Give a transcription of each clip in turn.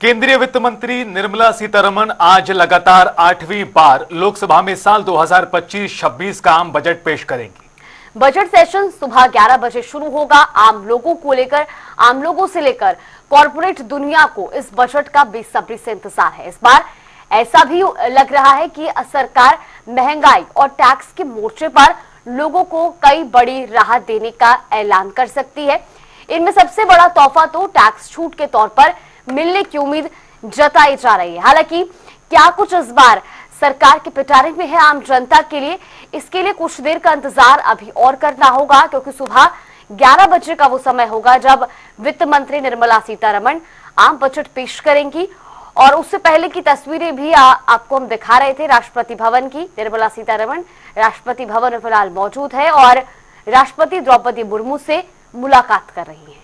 केंद्रीय वित्त मंत्री निर्मला सीतारमण आज लगातार 8वीं बार लोकसभा में साल 2025-26 का आम बजट पेश करेंगी। बजट सेशन सुबह 11 बजे शुरू होगा। आम लोगों से लेकर कॉरपोरेट दुनिया को इस बजट का बेसब्री से इंतजार है। इस बार ऐसा भी लग रहा है कि सरकार महंगाई और टैक्स के मोर्चे पर लोगों को कई बड़ी राहत देने का ऐलान कर सकती है। इनमें सबसे बड़ा तोहफा तो टैक्स छूट के तौर पर मिलने की उम्मीद जताई जा रही है। हालांकि क्या कुछ इस बार सरकार के पिटारे में है आम जनता के लिए, इसके लिए कुछ देर का इंतजार अभी और करना होगा, क्योंकि सुबह 11 बजे का वो समय होगा जब वित्त मंत्री निर्मला सीतारमण आम बजट पेश करेंगी। और उससे पहले की तस्वीरें भी आपको हम दिखा रहे थे राष्ट्रपति भवन की। निर्मला सीतारमण राष्ट्रपति भवन में फिलहाल मौजूद है और राष्ट्रपति द्रौपदी मुर्मू से मुलाकात कर रही है।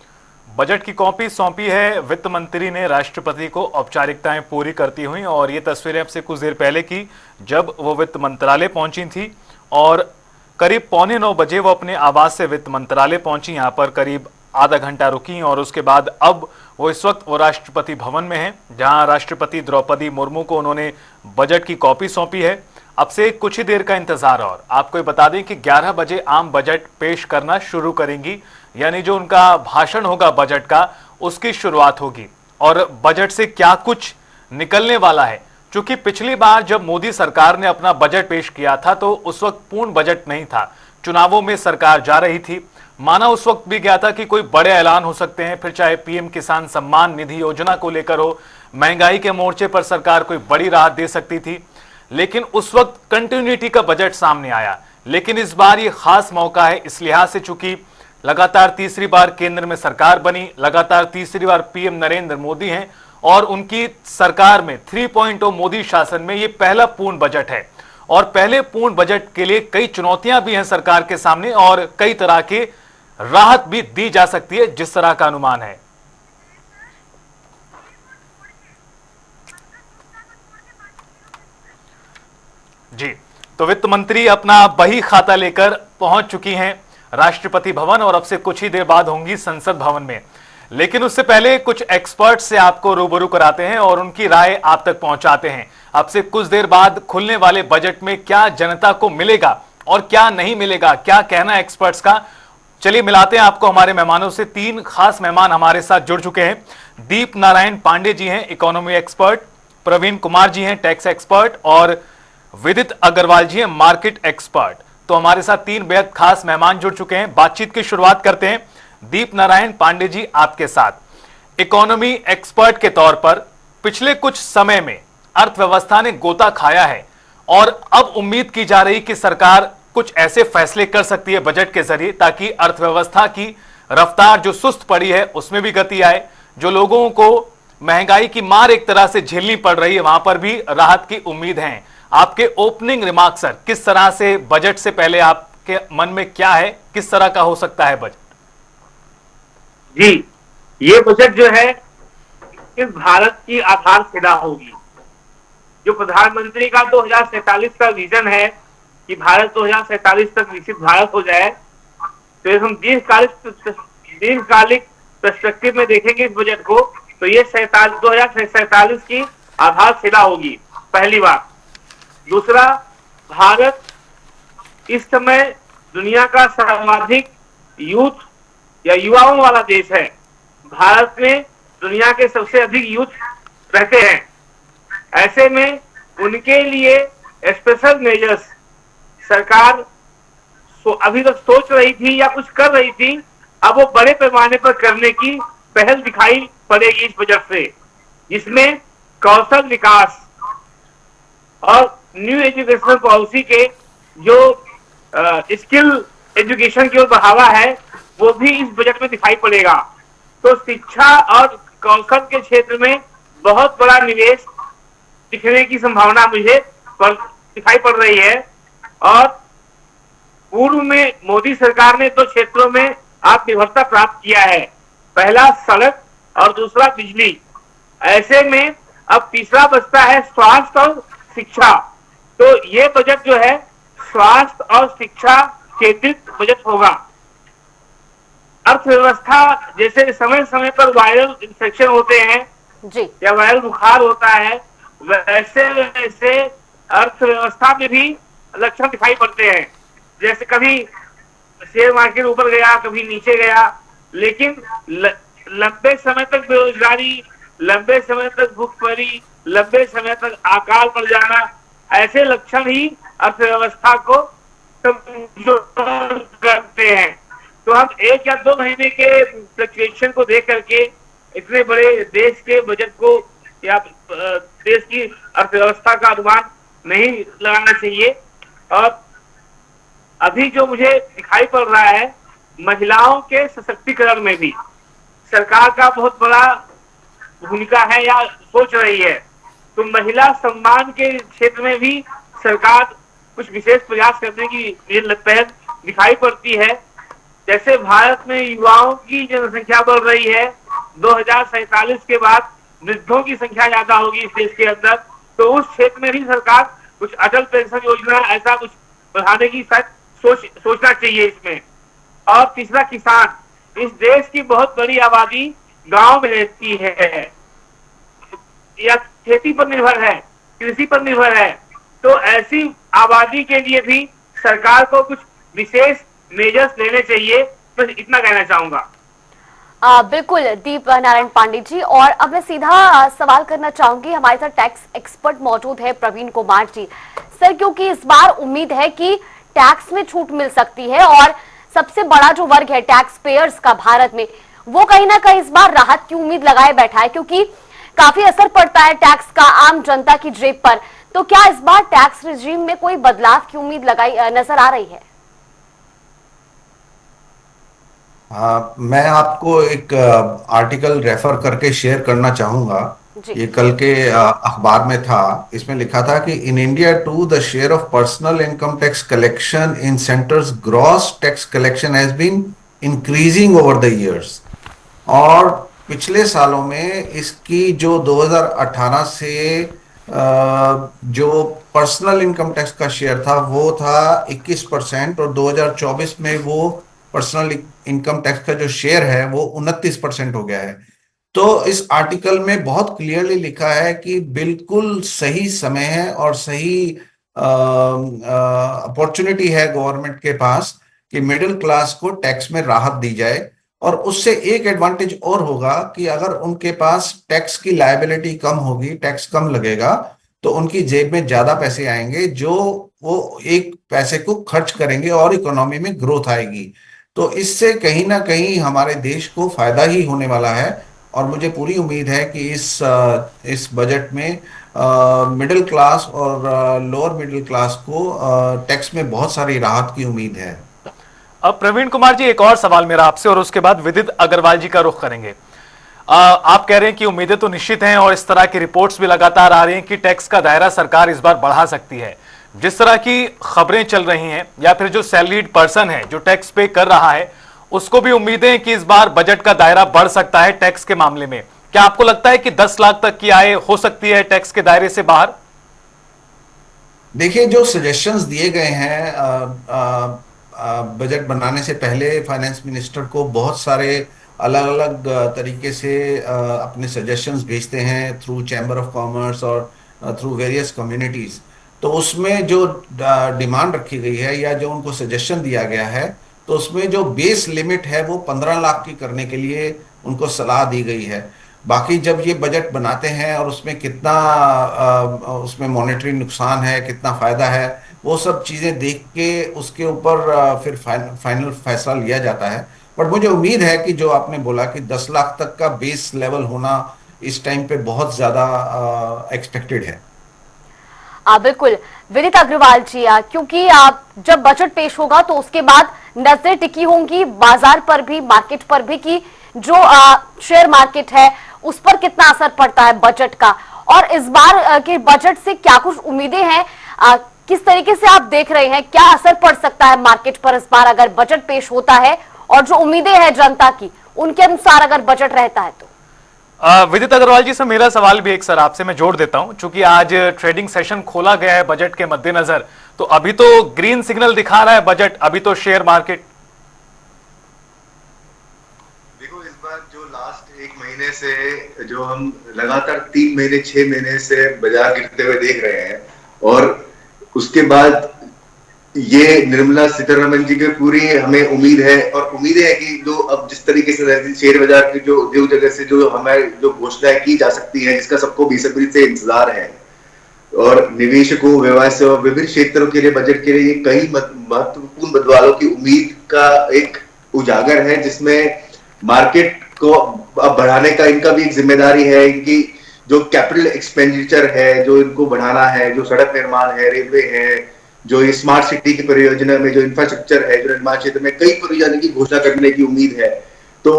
बजट की कॉपी सौंपी है वित्त मंत्री ने राष्ट्रपति को औपचारिकताएं पूरी करती हुई, और ये तस्वीरें अब से कुछ देर पहले की जब वो वित्त मंत्रालय पहुंची थी और करीब 8:45 बजे वो अपने आवास से वित्त मंत्रालय पहुंची। यहाँ पर करीब आधा घंटा रुकी और उसके बाद अब वो इस वक्त वो राष्ट्रपति भवन में है, जहां राष्ट्रपति द्रौपदी मुर्मू को उन्होंने बजट की कॉपी सौंपी है। अब से कुछ ही देर का इंतजार। और आपको बता दें कि 11 बजे आम बजट पेश करना शुरू करेंगी, यानी जो उनका भाषण होगा बजट का, उसकी शुरुआत होगी। और बजट से क्या कुछ निकलने वाला है, क्योंकि पिछली बार जब मोदी सरकार ने अपना बजट पेश किया था तो उस वक्त पूर्ण बजट नहीं था, चुनावों में सरकार जा रही थी। माना उस वक्त भी गया था कि कोई बड़े ऐलान हो सकते हैं, फिर चाहे पीएम किसान सम्मान निधि योजना को लेकर हो, महंगाई के मोर्चे पर सरकार कोई बड़ी राहत दे सकती थी, लेकिन उस वक्त कंटिन्यूटी का बजट सामने आया। लेकिन इस बार ये खास मौका है इस लिहाज से, चूंकि लगातार तीसरी बार केंद्र में सरकार बनी, लगातार तीसरी बार पीएम नरेंद्र मोदी हैं और उनकी सरकार में 3.0 मोदी शासन में ये पहला पूर्ण बजट है। और पहले पूर्ण बजट के लिए कई चुनौतियां भी हैं सरकार के सामने और कई तरह के राहत भी दी जा सकती है, जिस तरह का अनुमान है। जी, तो वित्त मंत्री अपना बही खाता लेकर पहुंच चुकी हैं राष्ट्रपति भवन और अब से कुछ ही देर बाद होंगी संसद भवन में। लेकिन उससे पहले कुछ एक्सपर्ट से आपको रूबरू कराते हैं और उनकी राय आप तक पहुंचाते हैं। अब से कुछ देर बाद खुलने वाले बजट में क्या जनता को मिलेगा और क्या नहीं मिलेगा, क्या कहना है एक्सपर्ट्स का, चलिए मिलाते हैं आपको हमारे मेहमानों से। 3 खास मेहमान हमारे साथ जुड़ चुके हैं। दीप नारायण पांडे जी हैं इकोनॉमी एक्सपर्ट, प्रवीण कुमार जी हैं टैक्स एक्सपर्ट और विदित अग्रवाल जी हैं मार्केट एक्सपर्ट। तो हमारे साथ 3 बेहद खास मेहमान जुड़ चुके हैं। बातचीत की शुरुआत करते हैं दीप नारायण पांडे जी आपके साथ। इकोनॉमी एक्सपर्ट के तौर पर पिछले कुछ समय में अर्थव्यवस्था ने गोता खाया है और अब उम्मीद की जा रही कि सरकार कुछ ऐसे फैसले कर सकती है बजट के जरिए ताकि अर्थव्यवस्था की रफ्तार जो सुस्त पड़ी है उसमें भी गति आए, जो लोगों को महंगाई की मार एक तरह से झेलनी पड़ रही है वहां पर भी राहत की उम्मीद है। आपके ओपनिंग रिमार्क सर, किस तरह से बजट से पहले आपके मन में क्या है, किस तरह का हो सकता है बजट? जी, ये बजट जो है इस भारत की आधारशिला होगी। जो प्रधानमंत्री का 2047 का विजन है कि भारत 2047 तक विकसित भारत हो जाए, तो हम दीर्घकालिक पर्सपेक्टिव में देखेंगे इस बजट को, तो ये 2047 की आधारशिला होगी, पहली बात। दूसरा, भारत इस समय दुनिया का सर्वाधिक यूथ या युवाओं वाला देश है। भारत में दुनिया के सबसे अधिक यूथ रहते हैं। ऐसे में उनके लिए स्पेशल मेजर्स सरकार अभी तक सोच रही थी या कुछ कर रही थी, अब वो बड़े पैमाने पर करने की पहल दिखाई पड़ेगी इस बजट से, जिसमें कौशल विकास और न्यू एजुकेशनल पॉलिसी के जो स्किल एजुकेशन की ओर बढ़ावा है वो भी इस बजट में दिखाई पड़ेगा। तो शिक्षा और कौशल के क्षेत्र में बहुत बड़ा निवेश दिखने की संभावना मुझे दिखाई पड़ रही है। और पूर्व में मोदी सरकार ने 2 क्षेत्रों में आत्मनिर्भरता प्राप्त किया है, पहला सड़क और दूसरा बिजली। ऐसे में अब तीसरा बचता है स्वास्थ्य और शिक्षा। तो ये बजट जो है स्वास्थ्य और शिक्षा केंद्रित बजट होगा। अर्थव्यवस्था जैसे समय समय पर वायरल इन्फेक्शन होते हैं जी। या वायरल बुखार होता है, वैसे वैसे अर्थव्यवस्था में भी लक्षण दिखाई पड़ते हैं। जैसे कभी शेयर मार्केट ऊपर गया, कभी नीचे गया, लेकिन लंबे समय तक बेरोजगारी, लंबे समय तक भूखमरी, लंबे समय तक अकाल पड़ जाना, ऐसे लक्षण ही अर्थव्यवस्था को कमजोर करते हैं। तो हम 1 या 2 महीने के फ्लक्चुएशन को देख करके इतने बड़े देश के बजट को या देश की अर्थव्यवस्था का अनुमान नहीं लगाना चाहिए। और अभी जो मुझे दिखाई पड़ रहा है, महिलाओं के सशक्तिकरण में भी सरकार का बहुत बड़ा भूमिका है या सोच रही है। तो महिला सम्मान के क्षेत्र में भी सरकार कुछ विशेष प्रयास करने की मुझे पहल दिखाई पड़ती है। जैसे भारत में युवाओं की जनसंख्या बढ़ रही है, 2047 के बाद वृद्धों की संख्या ज्यादा होगी इस देश के अंदर, तो उस क्षेत्र में भी सरकार कुछ अटल पेंशन योजना ऐसा कुछ बढ़ाने की शायद सोचना चाहिए इसमें। और तीसरा, किसान। इस देश की बहुत बड़ी आबादी गांव में रहती है या खेती पर निर्भर है, कृषि पर निर्भर है। तो ऐसी आबादी के लिए भी सरकार को कुछ विशेष मेजर्स लेने चाहिए। बस इतना कहना चाहूंगा। बिल्कुल दीप नारायण पांडे जी। और अब मैं सीधा सवाल करना चाहूंगी, हमारे साथ टैक्स एक्सपर्ट मौजूद है प्रवीण कुमार जी। सर, क्योंकि इस बार उम्मीद है कि टैक्स में छूट मिल सकती है और सबसे बड़ा जो वर्ग है टैक्स पेयर्स का भारत में, वो कहीं ना कहीं इस बार राहत की उम्मीद लगाए बैठा है, क्योंकि काफी असर पड़ता है टैक्स का आम जनता की जेब पर। तो क्या इस बार टैक्स रिजीम में कोई बदलाव की उम्मीद लगाई नजर आ रही है? मैं आपको एक आर्टिकल रेफर करके शेयर करना चाहूंगा। जी। ये कल के अखबार में था। इसमें लिखा था कि in India to the share of personal income tax collection in centres gross tax collection has been increasing over the years. और पिछले सालों में इसकी जो 2018 से जो पर्सनल इनकम टैक्स का शेयर था वो था 21%, और 2024 में वो पर्सनल इनकम टैक्स का जो शेयर है वो 29% हो गया है। तो इस आर्टिकल में बहुत क्लियरली लिखा है कि बिल्कुल सही समय है और सही अपॉर्चुनिटी है गवर्नमेंट के पास कि मिडिल क्लास को टैक्स में राहत दी जाए। और उससे एक एडवांटेज और होगा कि अगर उनके पास टैक्स की लायबिलिटी कम होगी, टैक्स कम लगेगा, तो उनकी जेब में ज्यादा पैसे आएंगे जो वो एक पैसे को खर्च करेंगे और इकोनॉमी में ग्रोथ आएगी। तो इससे कहीं ना कहीं हमारे देश को फायदा ही होने वाला है। और मुझे पूरी उम्मीद है कि इस बजट में मिडिल क्लास और लोअर मिडिल क्लास को टैक्स में बहुत सारी राहत की उम्मीद है। अब प्रवीण कुमार जी, एक और सवाल मेरा आपसे और उसके बाद विदित अग्रवाल जी का रुख करेंगे। आप कह रहे हैं कि उम्मीदें तो निश्चित हैं और इस तरह की रिपोर्ट्स भी लगातार आ रही हैं कि टैक्स का दायरा सरकार इस बार बढ़ा सकती है। जिस तरह की खबरें चल रही हैं या फिर जो सैलरीड पर्सन है जो टैक्स पे कर रहा है, उसको भी उम्मीदें हैं कि इस बार बजट का दायरा बढ़ सकता है टैक्स के मामले में। क्या आपको लगता है कि 10 लाख तक की आय हो सकती है टैक्स के दायरे से बाहर? देखिए, जो सजेशंस दिए गए हैं बजट बनाने से पहले फाइनेंस मिनिस्टर को बहुत सारे अलग अलग तरीके से अपने सजेशंस भेजते हैं थ्रू चैम्बर ऑफ कॉमर्स और थ्रू वेरियस कम्युनिटीज। तो उसमें जो डिमांड रखी गई है या जो उनको सजेशन दिया गया है, तो उसमें जो बेस लिमिट है वो 15 लाख की करने के लिए उनको सलाह दी गई है। बाकी जब ये बजट बनाते हैं और उसमें कितना उसमें मॉनेटरी नुकसान है, कितना फायदा है, वो सब चीजें देख के उसके ऊपर फिर फाइनल फैसला लिया जाता है। बट मुझे उम्मीद है कि जो आपने बोला कि 10 लाख तक का बेस लेवल होना इस टाइम पे बहुत ज्यादा एक्सपेक्टेड है। बिल्कुल विदित अग्रवाल जी, क्योंकि जब बजट पेश होगा तो उसके बाद नजरें टिकी होंगी बाजार पर भी, मार्केट पर भी, कि जो शेयर मार्केट है उस पर कितना असर पड़ता है बजट का। और इस बार के बजट से क्या कुछ उम्मीदें हैं, किस तरीके से आप देख रहे हैं, क्या असर पड़ सकता है मार्केट पर इस बार अगर बजट पेश होता है और जो उम्मीदें हैं जनता की उनके अनुसार अगर बजट रहता है तो? विदित अग्रवाल जी से मेरा सवाल भी एक सर आपसे मैं जोड़ देता हूं, चूंकि आज ट्रेडिंग सेशन खोला गया है बजट के मद्देनजर, तो अभी तो ग्रीन सिग्नल दिखा रहा है बजट, अभी तो शेयर मार्केट। देखो, इस बार जो लास्ट 1 महीने महीने से जो हम लगातार 3 महीने 6 महीने से बाजार गिरते हुए देख रहे हैं, और उसके बाद ये निर्मला सीतारमण जी की पूरी हमें उम्मीद है, और उम्मीद है कि जो अब जिस तरीके से शेयर बाजार की जो जगह से जो हमारे जो घोषणाएं की जा सकती है, जिसका सबको बेसब्री से इंतजार है, और निवेशकों, व्यवसाय और विभिन्न क्षेत्रों के लिए बजट के लिए कई महत्वपूर्ण बदलावों की उम्मीद का एक उजागर है, जिसमें मार्केट को अब बढ़ाने का इनका भी एक जिम्मेदारी है। इनकी जो कैपिटल एक्सपेंडिचर है जो इनको बढ़ाना है, जो सड़क निर्माण है, रेलवे है, जो ये स्मार्ट सिटी की परियोजना में जो इंफ्रास्ट्रक्चर है, जो निर्माण क्षेत्र में कई परियोजना की घोषणा करने की उम्मीद है। तो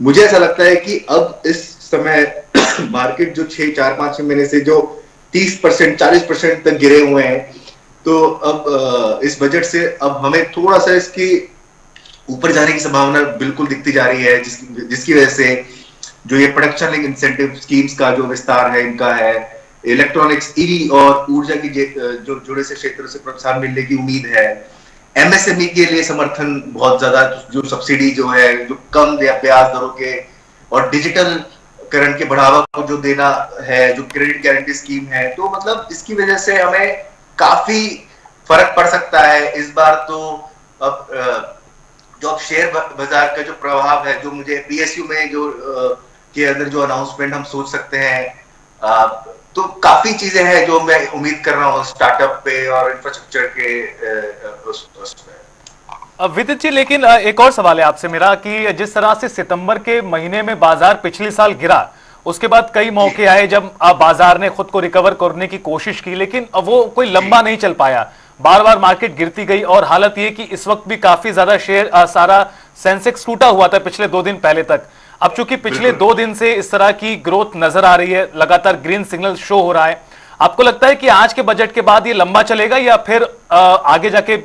मुझे ऐसा लगता है कि अब इस समय मार्केट जो 4-5 महीने से जो 30% 40% तक गिरे हुए हैं, तो अब इस बजट से अब हमें थोड़ा सा इसकी ऊपर जाने की संभावना बिल्कुल दिखती जा रही है, जिसकी वजह से जो ये प्रोडक्शन लिंक इंसेंटिव स्कीम्स का जो विस्तार है इनका है, इलेक्ट्रॉनिक्स, ईवी और ऊर्जा की जो जुड़े से क्षेत्रों से प्रोत्साहन मिलने की उम्मीद है। एमएसएमई के लिए समर्थन बहुत ज्यादा, जो सब्सिडी जो है, जो कम ब्याज दरों के और डिजिटल करण के बढ़ावा को जो देना है, जो क्रेडिट गारंटी स्कीम है, तो मतलब इसकी वजह से हमें काफी फर्क पड़ सकता है इस बार। तो अब जो अब शेयर बाजार का जो प्रभाव है, जो मुझे पीएसयू में जो के अंदर जो अनाउंसमेंट हम सोच सकते हैं, तो काफी चीजें हैं जो मैं उम्मीद कर रहा हूँ स्टार्टअप पे और इंफ्रास्ट्रक्चर के उस पे। विदित जी, लेकिन एक और सवाल है आपसे मेरा कि जिस तरह से सितंबर के महीने में बाजार पिछले साल गिरा, उसके बाद कई मौके आए जब बाजार ने खुद को रिकवर करने की कोशिश की, लेकिन वो कोई लंबा नहीं चल पाया, बार बार मार्केट गिरती गई। और हालत ये कि इस वक्त भी काफी ज्यादा शेयर सारा सेंसेक्स टूटा हुआ था पिछले 2 दिन पहले तक। अब चूंकि पिछले 2 दिन से इस तरह की ग्रोथ नजर आ रही है, लगातार ग्रीन सिग्नल शो हो रहा है, आपको लगता है कि आज के बजट के बाद ये लंबा चलेगा या फिर आगे जाके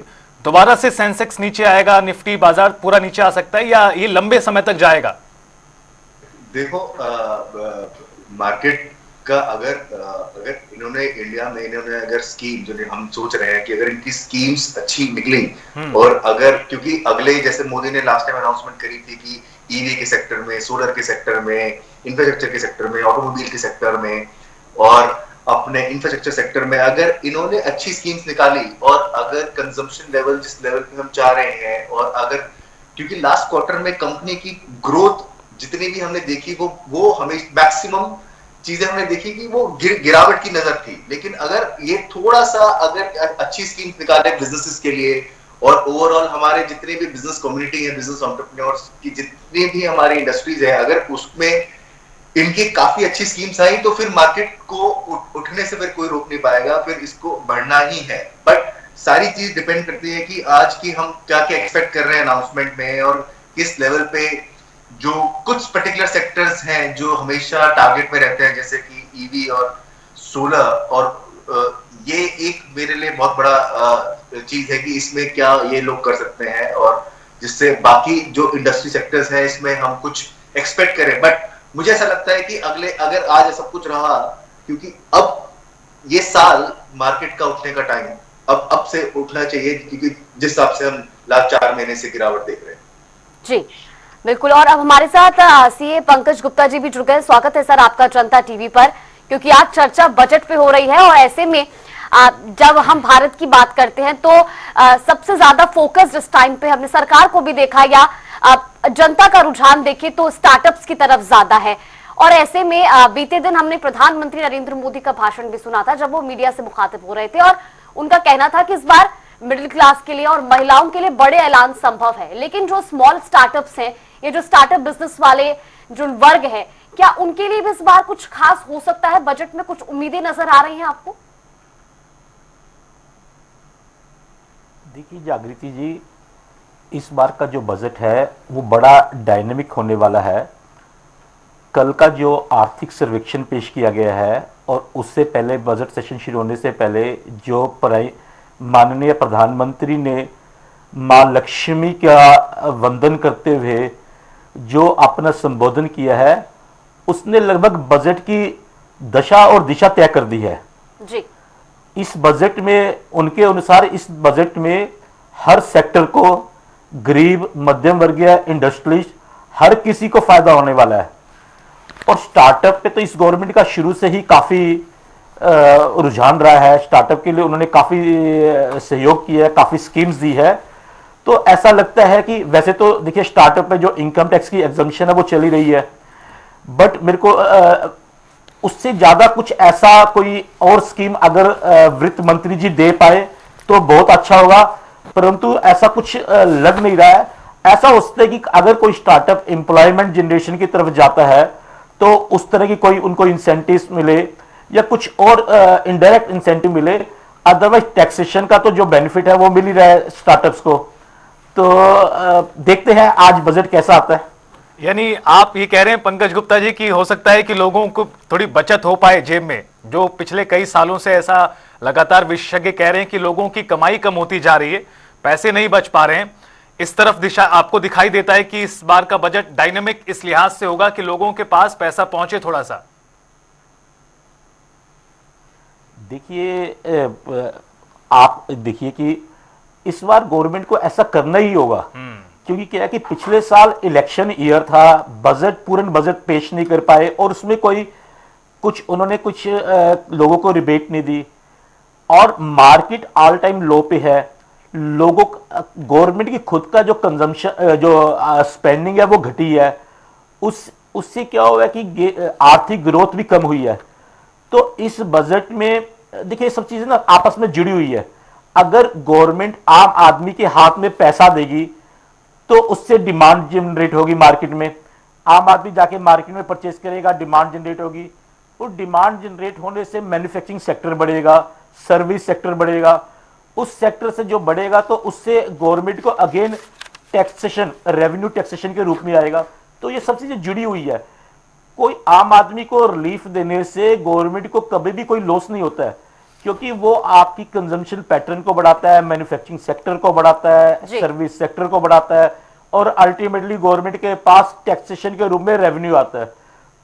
दोबारा से सेंसेक्स नीचे आएगा, निफ्टी बाजार पूरा नीचे आ सकता है, या ये लंबे समय तक जाएगा? देखो, मार्केट का अगर इन्होंने इंडिया में अगर स्कीम जो हम सोच रहे हैं कि अगर इनकी स्कीम्स अच्छी निकली, और अगर क्योंकि अगले जैसे मोदी ने लास्ट टाइम अनाउंसमेंट करी थी कि ईवी के सेक्टर में, सोलर के सेक्टर में, इंफ्रास्ट्रक्चर के सेक्टर में, ऑटोमोबाइल के सेक्टर में और अपने इंफ्रास्ट्रक्चर सेक्टर में अगर इन्होंने अच्छी स्कीम्स निकाली, और अगर कंजम्पशन लेवल जिस लेवल पे हम चाह रहे हैं, और अगर क्योंकि लास्ट क्वार्टर में कंपनी की ग्रोथ जितनी भी हमने देखी वो हमें मैक्सिमम चीजें हमने देखी कि वो गिरावट की नजर थी। लेकिन अगर ये थोड़ा सा अगर अच्छी स्कीम्स निकाले बिजनेसेस के लिए, और ओवरऑल हमारे जितने भी बिजनेस कम्युनिटी है, बिजनेस एंटरप्रेन्योर्स की जितनी भी हमारी इंडस्ट्रीज है, अगर उसमें इनकी काफी अच्छी स्कीम्स आई, तो फिर मार्केट को उठने से फिर कोई रोक नहीं पाएगा, फिर इसको बढ़ना ही है। बट सारी चीज डिपेंड करती है कि आज की हम क्या क्या एक्सपेक्ट कर रहे हैं अनाउंसमेंट में, और किस लेवल पे जो कुछ पर्टिकुलर सेक्टर्स हैं जो हमेशा टारगेट में रहते हैं, जैसे कि ईवी और सोलर, और ये एक मेरे लिए बहुत बड़ा चीज है कि इसमें क्या ये लोग कर सकते हैं, और जिससे बाकी जो इंडस्ट्री सेक्टर्स हैं इसमें हम कुछ एक्सपेक्ट करें। बट मुझे ऐसा लगता है कि अगर आज सब कुछ रहा, क्योंकि अब ये साल मार्केट का उठने का टाइम अब से उठना चाहिए, क्योंकि जिस हिसाब से हम लास्ट 4 महीने से गिरावट देख रहे हैं। जी बिल्कुल। और अब हमारे साथ सीए पंकज गुप्ता जी भी जुड़ गए। स्वागत है सर आपका जनता टीवी पर, क्योंकि आज चर्चा बजट पे हो रही है, और ऐसे में जब हम भारत की बात करते हैं तो सबसे ज्यादा फोकस इस टाइम पे हमने सरकार को भी देखा, या जनता का रुझान देखे तो स्टार्टअप्स की तरफ ज्यादा है। और ऐसे में बीते दिन हमने प्रधानमंत्री नरेंद्र मोदी का भाषण भी सुना था, जब वो मीडिया से मुखातिब हो रहे थे, और उनका कहना था कि इस बार मिडिल क्लास के लिए और महिलाओं के लिए बड़े ऐलान संभव है, लेकिन जो स्मॉल स्टार्टअप्स हैं, ये जो स्टार्टअप बिजनेस वाले जो वर्ग है, क्या उनके लिए भी इस बार कुछ खास हो सकता है? बजट में कुछ उम्मीदें नजर आ रही हैं आपको? देखिए जागृति जी, इस बार का जो बजट है वो बड़ा डायनेमिक होने वाला है। कल का जो आर्थिक सर्वेक्षण पेश किया गया है, और उससे पहले बजट सेशन शुरू होने से पहले जो माननीय प्रधानमंत्री ने मां लक्ष्मी का वंदन करते हुए जो अपना संबोधन किया है, उसने लगभग बजट की दशा और दिशा तय कर दी है जी। इस बजट में उनके अनुसार इस बजट में हर सेक्टर को, गरीब, मध्यम वर्गीय, इंडस्ट्रीज, हर किसी को फायदा होने वाला है। और स्टार्टअप पे तो इस गवर्नमेंट का शुरू से ही काफी रुझान रहा है। स्टार्टअप के लिए उन्होंने काफी सहयोग किया है, काफी स्कीम्स दी है। तो ऐसा लगता है कि वैसे तो देखिए स्टार्टअप में जो इनकम टैक्स की एग्जम्पशन है वो चली रही है, बट मेरे को उससे ज्यादा कुछ ऐसा कोई और स्कीम अगर वित्त मंत्री जी दे पाए तो बहुत अच्छा होगा, परंतु ऐसा कुछ लग नहीं रहा है। ऐसा हो सकता है कि अगर कोई स्टार्टअप एम्प्लॉयमेंट जनरेशन की तरफ जाता है तो उस तरह की कोई उनको इंसेंटिव मिले या कुछ और इनडायरेक्ट इंसेंटिव मिले। अदरवाइज टैक्सेशन का तो जो बेनिफिट है वो मिल ही रहा है स्टार्टअप्स को। तो देखते हैं आज बजट कैसा आता है। यानी आप ये कह रहे हैं पंकज गुप्ता जी कि हो सकता है कि लोगों को थोड़ी बचत हो पाए जेब में, जो पिछले कई सालों से ऐसा लगातार विशेषज्ञ कह रहे हैं कि लोगों की कमाई कम होती जा रही है, पैसे नहीं बच पा रहे हैं। इस तरफ दिशा आपको दिखाई देता है कि इस बार का बजट डायनेमिक इस लिहाज से होगा कि लोगों के पास पैसा पहुंचे थोड़ा सा। देखिए आप देखिए कि इस बार गवर्नमेंट को ऐसा करना ही होगा, क्योंकि क्या है कि पिछले साल इलेक्शन ईयर था, बजट पूर्ण बजट पेश नहीं कर पाए और उसमें उन्होंने कुछ लोगों को रिबेट नहीं दी और मार्केट ऑल टाइम लो पे है। लोगों गवर्नमेंट की खुद का जो कंजम्पशन जो स्पेंडिंग है वो घटी है, उससे क्या हुआ है कि आर्थिक ग्रोथ भी कम हुई है। तो इस बजट में देखिए सब चीजें ना आपस में जुड़ी हुई है। अगर गवर्नमेंट आम आदमी के हाथ में पैसा देगी तो उससे डिमांड जनरेट होगी मार्केट में, आम आदमी जाके मार्केट में परचेस करेगा, डिमांड जनरेट होगी और डिमांड जनरेट होने से मैन्युफैक्चरिंग सेक्टर बढ़ेगा, सर्विस सेक्टर बढ़ेगा। उस सेक्टर से जो बढ़ेगा तो उससे गवर्नमेंट को अगेन टैक्सेशन, रेवेन्यू टैक्सेशन के रूप में आएगा। तो ये सब चीजें जुड़ी हुई है। कोई आम आदमी को रिलीफ देने से गवर्नमेंट को कभी भी कोई लॉस नहीं होता है, क्योंकि वो आपकी कंजम्पशन पैटर्न को बढ़ाता है, मैन्युफैक्चरिंग सेक्टर को बढ़ाता है, सर्विस सेक्टर को बढ़ाता है और अल्टीमेटली गवर्नमेंट के पास टैक्सेशन के रूप में रेवेन्यू आता है।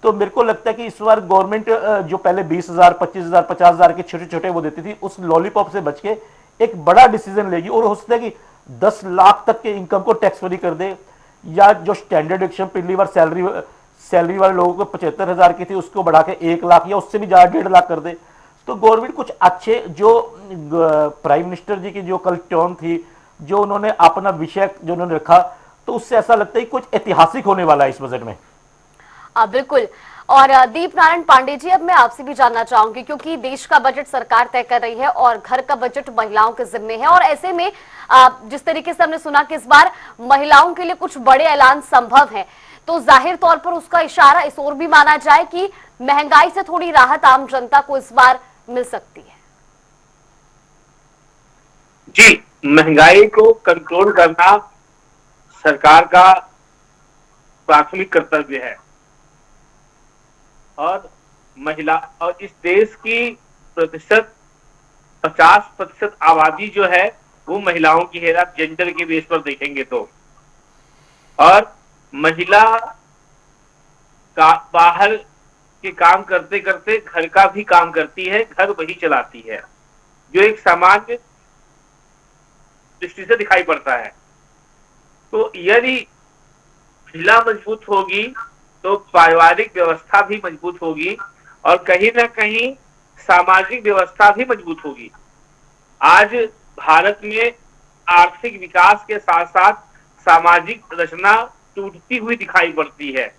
तो मेरे को लगता है कि इस बार गवर्नमेंट जो पहले 20,000, 25,000, 50,000 के छोटे छोटे वो देती थी, उस लॉलीपॉप से बच के एक बड़ा डिसीजन लेगी और हो सकता है कि 10 लाख तक के इनकम को टैक्स फ्री कर दे, या जो स्टैंडर्ड डिडक्शन पहली बार सैलरी वाले लोगों को 75,000 की थी उसको बढ़ा के 1 लाख या उससे भी ज्यादा 1.5 लाख कर दे। तो गवर्नमेंट कुछ अच्छे, जो प्राइम मिनिस्टर जी की जो कल टर्न थी, जो उन्होंने अपना विषय जो उन्होंने रखा, तो उससे ऐसा लगता है कि कुछ ऐतिहासिक होने वाला है इस बजट में। बिल्कुल। और दीप नारायण पांडे जी, अब मैं आपसे भी जानना चाहूंगी, क्योंकि देश का बजट सरकार तय कर रही है और घर का बजट महिलाओं के जिम्मे है, और ऐसे में जिस तरीके से हमने सुना कि इस बार महिलाओं के लिए कुछ बड़े ऐलान संभव है, तो जाहिर तौर पर उसका इशारा इस ओर भी माना जाए कि महंगाई से थोड़ी राहत आम जनता को इस बार मिल सकती है। जी, महंगाई को कंट्रोल करना सरकार का प्राथमिक कर्तव्य है और महिला और इस देश की 50% आबादी जो है वो महिलाओं की है, आप जेंडर के बेस पर देखेंगे तो। और महिला का बाहर के काम करते करते घर का भी काम करती है, घर वही चलाती है, जो एक सामान्य दृष्टि से दिखाई पड़ता है। तो यदि महिला मजबूत होगी तो पारिवारिक व्यवस्था भी मजबूत होगी और कहीं ना कहीं सामाजिक व्यवस्था भी मजबूत होगी। आज भारत में आर्थिक विकास के साथ साथ सामाजिक रचना टूटती हुई दिखाई पड़ती है।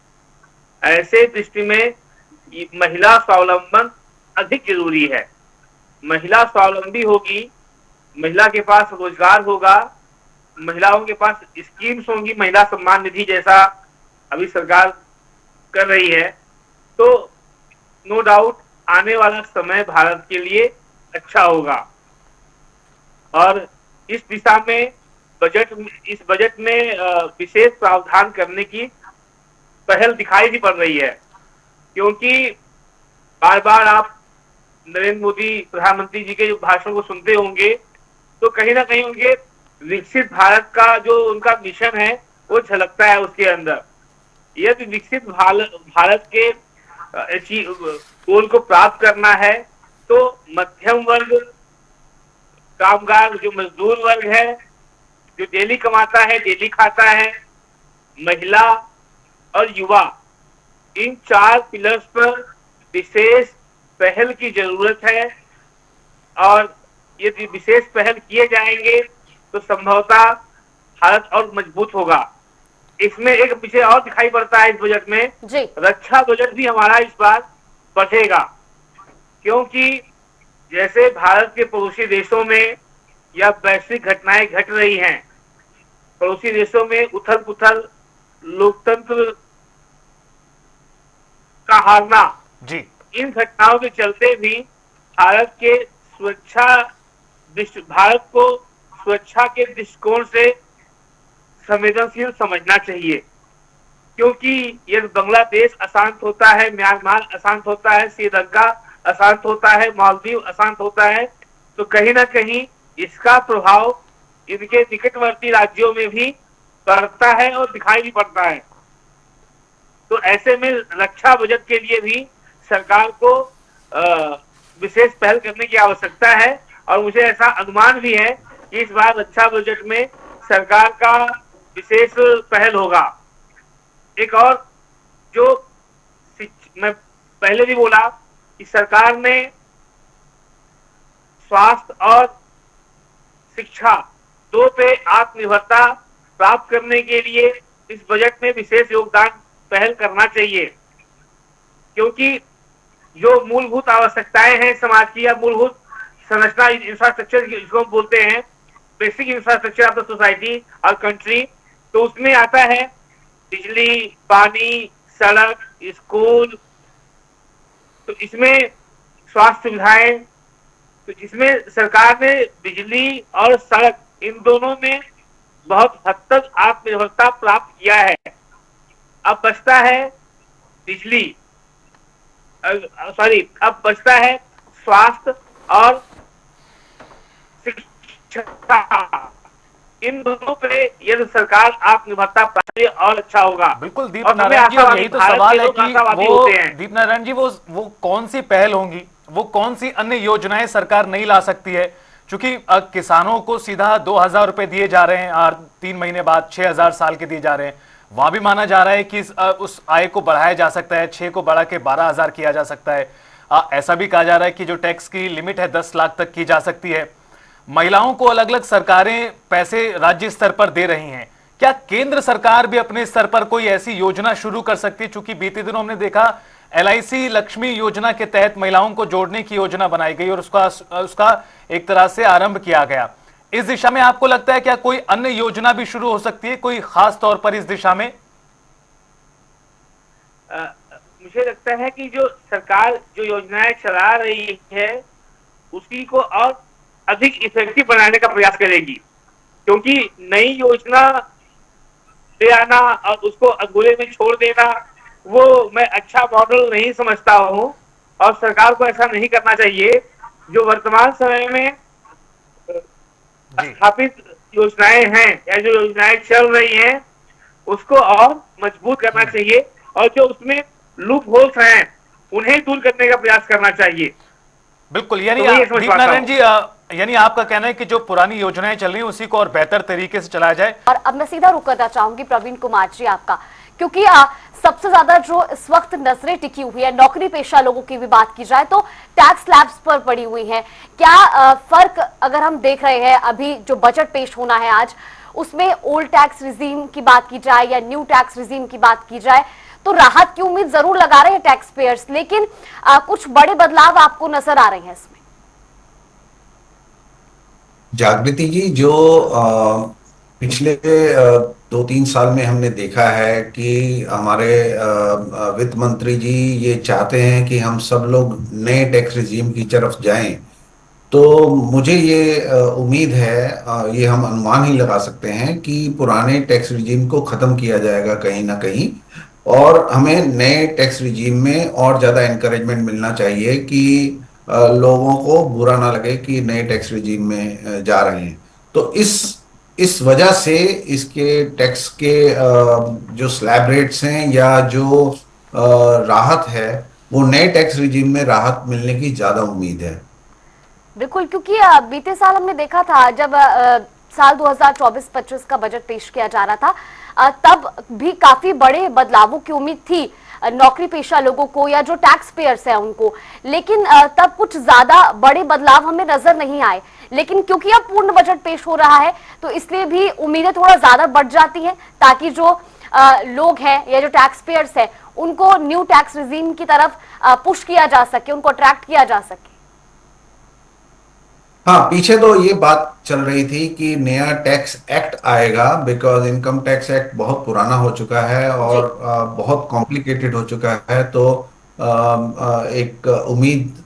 ऐसे दृष्टि में महिला स्वावलंबन अधिक जरूरी है। महिला स्वावलंबी होगी, महिला के पास रोजगार होगा, महिलाओं के पास स्कीम्स होंगी, महिला सम्मान निधि जैसा अभी सरकार कर रही है, तो नो डाउट आने वाला समय भारत के लिए अच्छा होगा। और इस दिशा में इस बजट में विशेष प्रावधान करने की पहल दिखाई भी पड़ रही है, क्योंकि बार बार आप नरेंद्र मोदी प्रधानमंत्री जी के भाषण को सुनते होंगे तो कहीं ना कहीं उनके विकसित भारत का जो उनका मिशन है वो झलकता है उसके अंदर। यदि विकसित भारत के गोल को प्राप्त करना है तो मध्यम वर्ग, कामगार, जो मजदूर वर्ग है, जो डेली कमाता है डेली खाता है, महिला और युवा, इन 4 पिलर्स पर विशेष पहल की जरूरत है और यदि विशेष पहल किए जाएंगे तो संभवतः भारत और मजबूत होगा। इसमें एक विषय और दिखाई पड़ता है इस बजट में, जी। रक्षा बजट भी हमारा इस बार बढ़ेगा, क्योंकि जैसे भारत के पड़ोसी देशों में या वैश्विक घटनाएं घट रही हैं, पड़ोसी देशों में उथल पुथल, लोकतंत्र का हारना, जी। इन घटनाओं के चलते भी भारत को सुरक्षा के दृष्टिकोण से संवेदनशील समझना चाहिए, क्योंकि यदि बांग्लादेश अशांत होता है, म्यांमार अशांत होता है, श्रीलंका अशांत होता है, मालदीव अशांत होता है, तो कहीं ना कहीं इसका प्रभाव इनके निकटवर्ती राज्यों में भी पड़ता है और दिखाई भी पड़ता है। तो ऐसे में रक्षा बजट के लिए भी सरकार को विशेष पहल करने की आवश्यकता है और मुझे ऐसा अनुमान भी है कि इस बार रक्षा बजट में सरकार का विशेष पहल होगा। एक और जो मैं पहले भी बोला कि सरकार ने स्वास्थ्य और शिक्षा 2 पे आत्मनिर्भरता प्राप्त करने के लिए इस बजट में विशेष योगदान पहल करना चाहिए, क्योंकि जो मूलभूत आवश्यकताएं हैं समाज की या मूलभूत संरचना, इंफ्रास्ट्रक्चर जिसको हम बोलते हैं, basic infrastructure of the society और कंट्री, तो उसमें आता है बिजली, पानी, सड़क, स्कूल, तो इसमें स्वास्थ्य सुविधाएं, तो जिसमें सरकार ने बिजली और सड़क इन दोनों में बहुत हद तक आत्मनिर्भरता प्राप्त किया है। अब बचता है अब बचता है स्वास्थ्य और शिक्षा, इन दोनों पे यदि सरकार आत्मनिर्भरता पाए और अच्छा होगा। बिल्कुल दीप नारायण जी, और यही तो सवाल है कि वो दीप नारायण जी वो कौन सी पहल होंगी, वो कौन सी अन्य योजनाएं सरकार नहीं ला सकती है, क्योंकि किसानों को सीधा 2,000 रुपए दिए जा रहे हैं और 3 महीने बाद 6,000 साल के दिए जा रहे हैं। वहां भी माना जा रहा है कि उस आय को बढ़ाया जा सकता है, 6 को बढ़ा के 12,000 किया जा सकता है। ऐसा भी कहा जा रहा है कि जो टैक्स की लिमिट है 10 लाख तक की जा सकती है। महिलाओं को अलग अलग सरकारें पैसे राज्य स्तर पर दे रही हैं, क्या केंद्र सरकार भी अपने स्तर पर कोई ऐसी योजना शुरू कर सकती है? चूंकि बीते दिनों हमने देखा LIC लक्ष्मी योजना के तहत महिलाओं को जोड़ने की योजना बनाई गई और उसका एक तरह से आरंभ किया गया। इस दिशा में आपको लगता है क्या कोई अन्य योजना भी शुरू हो सकती है, कोई खास तौर पर इस दिशा में? मुझे लगता है कि जो सरकार जो योजनाएं चला रही है उसी को और अधिक इफेक्टिव बनाने का प्रयास करेगी, क्योंकि नई योजना ले आना और उसको अधूरे में छोड़ देना, वो मैं अच्छा मॉडल नहीं समझता हूं और सरकार को ऐसा नहीं करना चाहिए। जो वर्तमान समय में स्थापित योजनाएं हैं या जो योजनाएं चल रही हैं उसको और मजबूत करना चाहिए और जो उसमें लूप होल्स हैं उन्हें दूर करने का प्रयास करना चाहिए। बिल्कुल, यानी तो दीप नारायण जी, यानी आपका कहना है कि जो पुरानी योजनाएं चल रही हैं उसी को और बेहतर तरीके से चलाया जाए। और अब मैं सीधा रुक करना चाहूंगी प्रवीण कुमार जी आपका, क्योंकि सबसे ज्यादा जो इस वक्त नजरें टिकी हुई है नौकरी पेशा लोगों की भी बात की जाए तो टैक्स स्लैब्स पर पड़ी हुई है। क्या फर्क अगर हम देख रहे हैं अभी जो बजट पेश होना है आज, उसमें ओल्ड टैक्स रिजीम की बात की जाए या न्यू टैक्स रिजीम की बात की जाए, तो राहत की उम्मीद जरूर लगा रहे हैं टैक्स पेयर्स, लेकिन कुछ बड़े बदलाव आपको नजर आ रहे हैं इसमें? जागृति जी, जो पिछले 2-3 साल में हमने देखा है कि हमारे वित्त मंत्री जी ये चाहते हैं कि हम सब लोग नए टैक्स रिजीम की तरफ जाएं, तो मुझे ये उम्मीद है, ये हम अनुमान ही लगा सकते हैं कि पुराने टैक्स रिजीम को ख़त्म किया जाएगा कहीं ना कहीं और हमें नए टैक्स रिजीम में और ज़्यादा एनकरेजमेंट मिलना चाहिए कि लोगों को बुरा ना लगे कि नए टैक्स रिजीम में जा रहे हैं। तो इस वजह से इसके टैक्स के जो स्लैब रेट्स हैं या जो राहत है वो नए टैक्स रिजीम में राहत मिलने की ज्यादा उम्मीद है। बिल्कुल, क्योंकि बीते साल हमने देखा था जब साल 2024-25 का बजट पेश किया जा रहा था, तब भी काफी बड़े बदलावों की उम्मीद थी नौकरी पेशा लोगों को या जो टैक्स पेयर्स हैं उनको, लेकिन तब कुछ ज्यादा बड़े बदलाव हमें नजर नहीं आए। लेकिन क्योंकि अब पूर्ण बजट पेश हो रहा है तो इसलिए भी उम्मीदें थोड़ा ज्यादा बढ़ जाती हैं, ताकि जो लोग हैं या जो टैक्स पेयर्स हैं उनको न्यू टैक्स रिजीम की तरफ पुश किया जा सके, उनको अट्रैक्ट किया जा सके। हाँ, पीछे तो ये बात चल रही थी कि नया टैक्स एक्ट आएगा, बिकॉज इनकम टैक्स एक्ट बहुत पुराना हो चुका है और बहुत कॉम्प्लिकेटेड हो चुका है। तो एक उम्मीद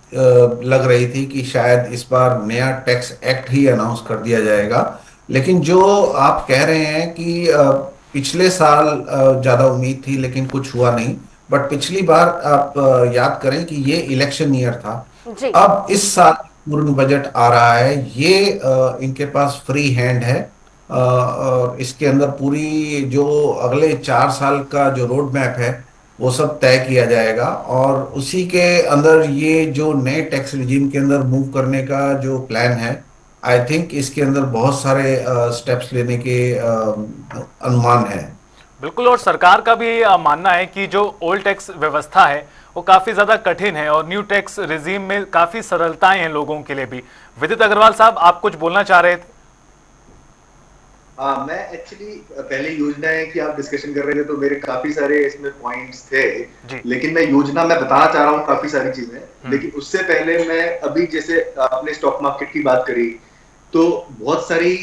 लग रही थी कि शायद इस बार नया टैक्स एक्ट ही अनाउंस कर दिया जाएगा। लेकिन जो आप कह रहे हैं कि पिछले साल ज्यादा उम्मीद थी लेकिन कुछ हुआ नहीं, बट पिछली बार आप याद करें कि ये इलेक्शन ईयर था। जी। अब इस साल पूर्ण बजट आ रहा है, ये इनके पास फ्री हैंड है। और इसके अंदर पूरी जो अगले 4 साल का जो रोड मैप है वो सब तय किया जाएगा, और उसी के अंदर ये जो नए टैक्स रिजीम के अंदर मूव करने का जो प्लान है, आई थिंक इसके अंदर बहुत सारे स्टेप्स लेने के अनुमान है। बिल्कुल, और सरकार का भी मानना है कि जो ओल्ड टैक्स व्यवस्था है वो काफी ज्यादा कठिन है और न्यू टैक्स रिजीम में काफी सरलताएं हैं लोगों के लिए भी। विदित अग्रवाल साहब, आप कुछ बोलना चाह रहे थे? हाँ, मैं एक्चुअली पहले योजना है कि आप डिस्कशन कर रहे थे तो मेरे काफी सारे इसमें पॉइंट्स थे, लेकिन मैं बताना चाह रहा हूँ काफी सारी चीजें। लेकिन उससे पहले मैं अभी जैसे आपने स्टॉक मार्केट की बात करी, तो बहुत सारी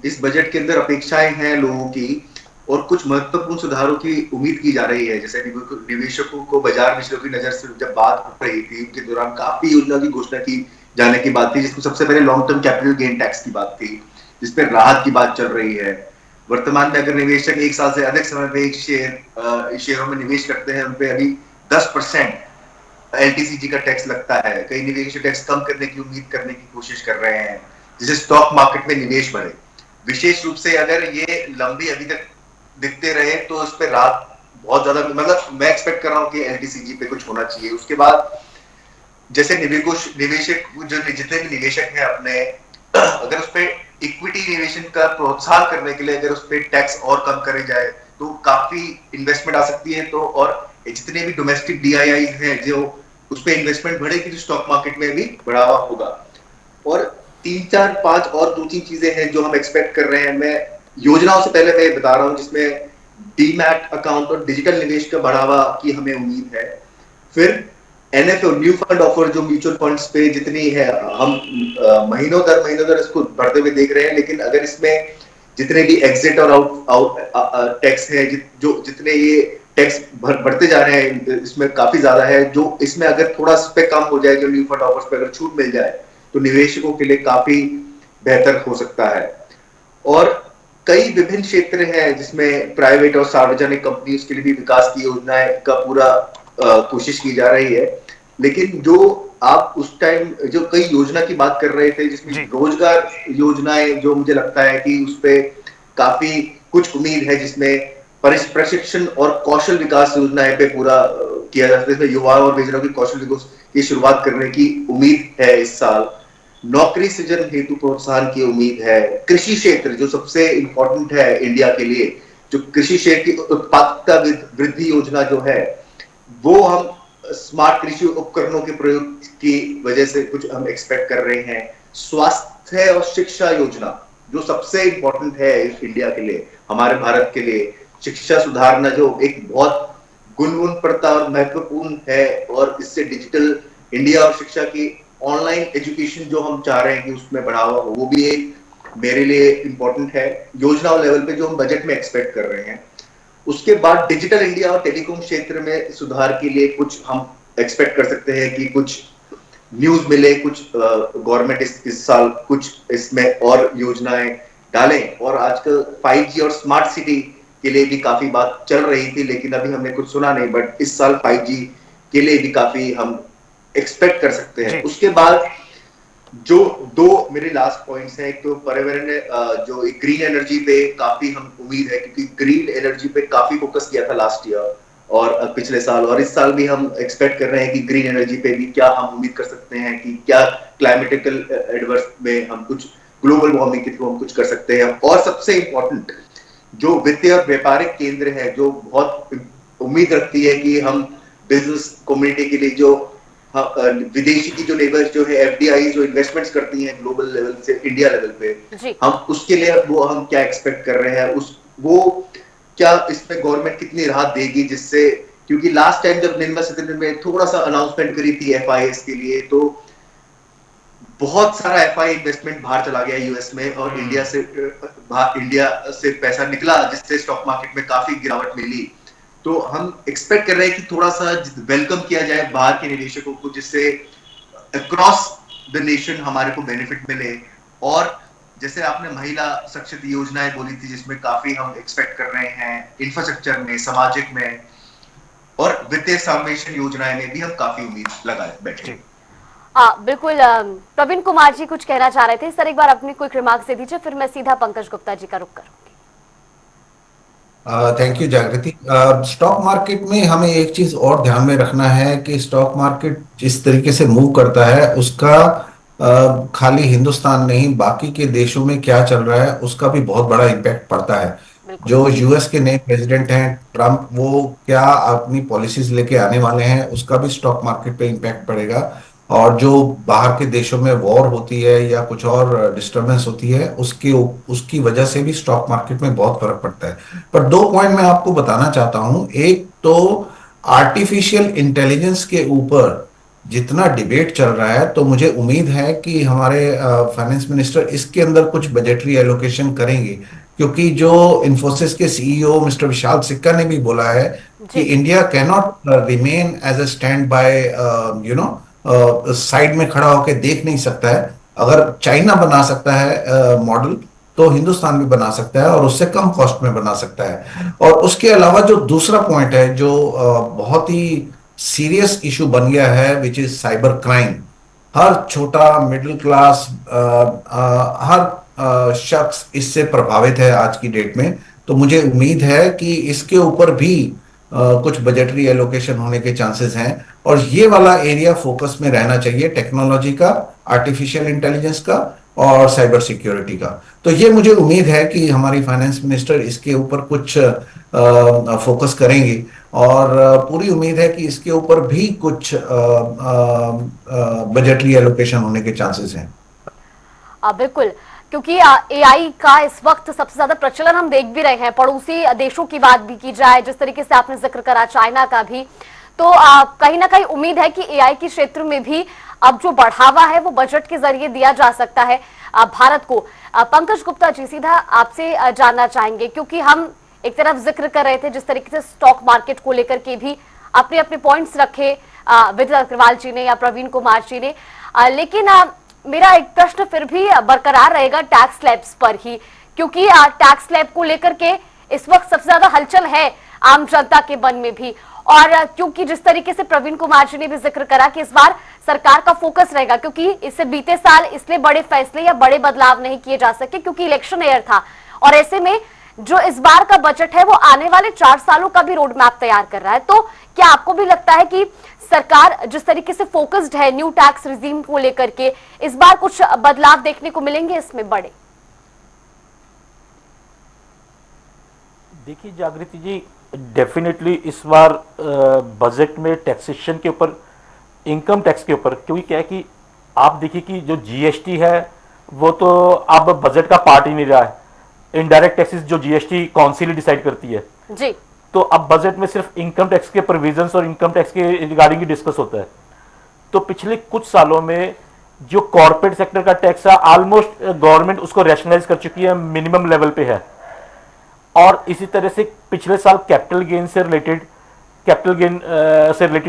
इस बजट के अंदर अपेक्षाएं हैं लोगों की और कुछ महत्वपूर्ण सुधारों की उम्मीद की जा रही है। जैसे निवेशकों को बाजार विश्लेषकों की नजर से जब बात हो रही थी उनके दौरान काफी योजना की घोषणा की जाने की बात थी, जिसमें सबसे पहले long term capital gain tax की बात थी, जिसपे राहत की बात चल रही है। वर्तमान में अगर निवेशक 1 साल से अधिक समय पे शेयरों में निवेश करते हैं, उनपे अभी 10% एलटीसीजी का टैक्स लगता है। कई निवेशक टैक्स कम करने की उम्मीद करने की कोशिश कर रहे हैं, जिससे स्टॉक मार्केट में निवेश बढ़े। विशेष रूप से अगर ये लंबी अभी तक दिखते रहे तो इस पे राहत बहुत ज्यादा, मतलब मैं एक्सपेक्ट कर रहा हूँ कि एलटीसीजी पे कुछ होना चाहिए। उसके बाद जैसे निवेशक जो जितने भी निवेशक हैं अपने, अगर उस पे इक्विटी निवेशन का प्रोत्साहन करने के लिए अगर उस पे टैक्स और कम करे जाए तो काफी इन्वेस्टमेंट आ सकती है। तो और जितने भी डोमेस्टिक डीआईआई हैं जो उस पे इन्वेस्टमेंट बढ़ेगी तो स्टॉक मार्केट में भी बढ़ावा होगा। और 3, 4, 5 और 2-3 चीजें हैं जो हम एक्सपेक्ट कर रहे हैं। मैं योजनाओं से पहले मैं बता रहा हूँ, जिसमें डीमैट अकाउंट और डिजिटल निवेश का बढ़ावा की हमें उम्मीद है। फिर एनएफओ न्यू फंड ऑफर जो म्यूचुअल फंड्स पे जितनी है, हम महीनों दर इसको बढ़ते हुए देख रहे हैं। लेकिन अगर इसमें जितने भी एग्जिट और आउट टैक्स है, जो जितने ये टैक्स बढ़ते जा रहे हैं, इसमें काफी ज्यादा है। जो इसमें अगर थोड़ा इस पे कम हो जाए, जो न्यू फंड ऑफर्स पे अगर छूट मिल जाए तो निवेशकों के लिए काफी बेहतर हो सकता है। और कई विभिन्न क्षेत्र हैं जिसमें प्राइवेट और सार्वजनिक कंपनी के लिए भी विकास की योजनाएं का पूरा कोशिश की जा रही है। लेकिन जो आप उस टाइम जो कई योजना की बात कर रहे थे, जिसमें रोजगार योजनाएं, जो मुझे लगता है कि उस पे काफी कुछ उम्मीद है, जिसमें प्रशिक्षण और कौशल विकास योजनाएं पे पूरा किया जा सकता है। इसमें युवाओं और बेरोजगारों की कौशल विकास की शुरुआत करने की उम्मीद है इस साल। नौकरी सृजन हेतु प्रोत्साहन की उम्मीद है। कृषि क्षेत्र जो सबसे इंपॉर्टेंट है इंडिया के लिए, जो कृषि क्षेत्र की उत्पादकता वृद्धि योजना जो है, वो हम स्मार्ट कृषि उपकरणों के प्रयोग की वजह से कुछ हम एक्सपेक्ट कर रहे हैं। स्वास्थ्य और शिक्षा योजना जो सबसे इंपॉर्टेंट है इंडिया के लिए, हमारे भारत के लिए, शिक्षा सुधारना जो एक बहुत गुणवत्ता और महत्वपूर्ण है, और इससे डिजिटल इंडिया और शिक्षा की ऑनलाइन एजुकेशन जो हम चाह रहे हैं कि उसमें बढ़ावा हो, वो भी एक मेरे लिए इंपॉर्टेंट है योजना लेवल पे जो हम बजट में एक्सपेक्ट कर रहे हैं। उसके बाद डिजिटल इंडिया और टेलीकॉम क्षेत्र में सुधार के लिए कुछ हम एक्सपेक्ट कर सकते हैं कि कुछ न्यूज मिले, कुछ गवर्नमेंट इस साल कुछ इसमें और योजनाएं डालें। और आजकल 5G और स्मार्ट सिटी के लिए भी काफी बात चल रही थी, लेकिन अभी हमने कुछ सुना नहीं, बट इस साल 5G के लिए भी काफी हम एक्सपेक्ट कर सकते हैं। उसके बाद जो 2 मेरे लास्ट पॉइंट्स हैं, एक तो पर्यावरण जो ग्रीन एनर्जी पे काफी हम उम्मीद है, क्योंकि ग्रीन एनर्जी पे काफी फोकस किया था लास्ट ईयर और पिछले साल, और इस साल भी हम एक्सपेक्ट कर रहे हैं कि ग्रीन एनर्जी पे भी क्या हम उम्मीद कर सकते हैं कि क्या क्लाइमेटिकल एडवर्स में हम कुछ ग्लोबल वार्मिंग के थ्रू हम कुछ कर सकते हैं। और सबसे इंपॉर्टेंट जो वित्तीय और व्यापारिक केंद्र है, जो बहुत उम्मीद रखती है कि हम बिजनेस कम्युनिटी के लिए जो विदेशी की जो लेबर जो है एफडीआई जो इन्वेस्टमेंट्स करती हैं ग्लोबल लेवल से इंडिया लेवल पे, जी। हम उसके लिए वो हम क्या एक्सपेक्ट कर रहे हैं, उस वो क्या इसमें गवर्नमेंट कितनी राहत देगी, जिससे क्योंकि लास्ट टाइम जब निर्मला सीतारमण ने थोड़ा सा अनाउंसमेंट करी थी एफआईएस के लिए, तो बहुत सारा एफआई इन्वेस्टमेंट बाहर चला गया यूएस में, और इंडिया से पैसा निकला, जिससे स्टॉक मार्केट में काफी गिरावट मिली। तो हम एक्सपेक्ट कर रहे हैं कि थोड़ा सा वेलकम किया जाए बाहर के निवेशकों को, जिससे अक्रॉस द नेशन हमारे को बेनिफिट मिले। और जैसे आपने महिला सशक्ति योजनाएं बोली थी, जिसमें काफी हम एक्सपेक्ट कर रहे हैं, इंफ्रास्ट्रक्चर में, सामाजिक में, और वित्तीय समावेशन योजनाएं में भी हम काफी उम्मीद लगाए बैठे। बिल्कुल। प्रवीण कुमार जी कुछ कहना चाह रहे थे सर, एक बार अपनी क्विक रिमार्क्स दे दीजिए, फिर मैं सीधा पंकज गुप्ता जी का रुख करूंगी। थैंक यू जागृति। स्टॉक मार्केट में हमें एक चीज और ध्यान में रखना है कि स्टॉक मार्केट जिस तरीके से मूव करता है उसका खाली हिंदुस्तान नहीं बाकी के देशों में क्या चल रहा है उसका भी बहुत बड़ा इम्पैक्ट पड़ता है। जो यूएस के नए प्रेसिडेंट हैं ट्रम्प, वो क्या अपनी पॉलिसीज लेके आने वाले हैं उसका भी स्टॉक मार्केट पे इम्पैक्ट पड़ेगा। और जो बाहर के देशों में वॉर होती है या कुछ और डिस्टरबेंस होती है उसकी वजह से भी स्टॉक मार्केट में बहुत फर्क पड़ता है। पर दो पॉइंट मैं आपको बताना चाहता हूं। एक तो आर्टिफिशियल इंटेलिजेंस के ऊपर जितना डिबेट चल रहा है, तो मुझे उम्मीद है कि हमारे फाइनेंस मिनिस्टर इसके अंदर कुछ बजटरी एलोकेशन करेंगे, क्योंकि जो इन्फोसिस के सीईओ मिस्टर विशाल सिक्का ने भी बोला है कि India can not remain as a standby side में खड़ा होकर देख नहीं सकता है। अगर चाइना बना सकता है मॉडल, तो हिंदुस्तान भी बना सकता है और उससे कम कॉस्ट में बना सकता है। और उसके अलावा जो दूसरा पॉइंट है जो बहुत ही सीरियस इशू बन गया है, विच इज साइबर क्राइम। हर छोटा मिडिल क्लास हर शख्स इससे प्रभावित है आज की डेट में। तो मुझे उम्मीद है कि इसके ऊपर भी कुछ बजटरी एलोकेशन होने के चांसेस हैं, और ये वाला एरिया फोकस में रहना चाहिए टेक्नोलॉजी का, आर्टिफिशियल इंटेलिजेंस का और साइबर सिक्योरिटी का। तो ये मुझे उम्मीद है कि हमारी फाइनेंस मिनिस्टर इसके ऊपर कुछ फोकस करेंगे, और पूरी उम्मीद है कि इसके ऊपर भी कुछ बजटरी एलोकेशन होने के चांसेस हैं। बिल्कुल, क्योंकि एआई का इस वक्त सबसे ज्यादा प्रचलन हम देख भी रहे हैं। पड़ोसी देशों की बात भी की जाए, जिस तरीके से आपने जिक्र करा चाइना का भी, तो कहीं ना कहीं उम्मीद है कि एआई के क्षेत्र में भी अब जो बढ़ावा है वो बजट के जरिए दिया जा सकता है भारत को। पंकज गुप्ता जी, सीधा आपसे जानना चाहेंगे, क्योंकि हम एक तरफ जिक्र कर रहे थे जिस तरीके से स्टॉक मार्केट को लेकर के भी अपने अपने पॉइंट्स रखे विदित अग्रवाल जी ने या प्रवीण कुमार जी ने, लेकिन मेरा एक प्रश्न फिर भी बरकरार रहेगा टैक्स स्लैब्स पर ही, क्योंकि टैक्स स्लैब को लेकर के इस वक्त सबसे ज्यादा हलचल है आम जनता के मन में भी। और क्योंकि जिस तरीके से प्रवीण कुमार जी ने भी जिक्र करा कि इस बार सरकार का फोकस रहेगा, क्योंकि इससे बीते साल इसलिए बड़े फैसले या बड़े बदलाव नहीं किए जा सके क्योंकि इलेक्शन ईयर था, और ऐसे में जो इस बार का बजट है वो आने वाले 4 सालों का भी रोड मैप तैयार कर रहा है। तो क्या आपको भी लगता है कि सरकार जिस तरीके से फोकस्ड है न्यू टैक्स रिजीम को लेकर के, इस बार कुछ बदलाव देखने को मिलेंगे इसमें बड़े? देखिए जागृति जी, डेफिनेटली इस बार बजट में टैक्सेशन के ऊपर, इनकम टैक्स के ऊपर, क्योंकि क्या है कि आप देखिए कि जो जीएसटी है वो तो अब बजट का पार्ट ही नहीं रहा है। इनडायरेक्ट टैक्सेस जो जीएसटी काउंसिल डिसाइड करती है जी, तो अब बजट में सिर्फ इनकम टैक्स के प्रोविजंस और इनकम टैक्स के रिगार्डिंग ही डिस्कस होता है। तो पिछले कुछ सालों में जो कॉर्पोरेट सेक्टर का टैक्स है ऑलमोस्ट गवर्नमेंट उसको रैशनलाइज कर चुकी है, मिनिमम लेवल पे है। और इसी तरह से पिछले साल कैपिटल गेन से रिलेटेड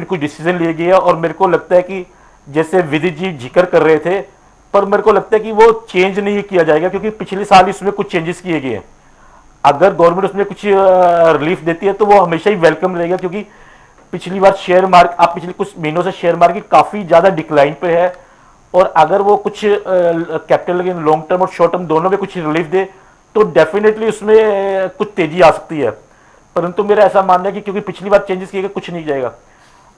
कुछ डिसीजन लिए गए, और मेरे को लगता है कि जैसे विदित जी जिक्र कर रहे थे, पर मेरे को लगता है कि वो चेंज नहीं किया जाएगा, क्योंकि पिछले साल इसमें कुछ चेंजेस किए गए हैं। अगर गवर्नमेंट उसमें कुछ रिलीफ देती है तो वो हमेशा ही वेलकम रहेगा, क्योंकि पिछली बार शेयर मार्केट, आप पिछले कुछ महीनों से शेयर मार्केट काफ़ी ज़्यादा डिक्लाइन पे है, और अगर वो कुछ कैपिटल गेन लॉन्ग टर्म और शॉर्ट टर्म दोनों में कुछ रिलीफ दे तो डेफिनेटली उसमें कुछ तेजी आ सकती है। परंतु मेरा ऐसा मानना है कि क्योंकि पिछली बार चेंजेस किए गए, कुछ नहीं जाएगा।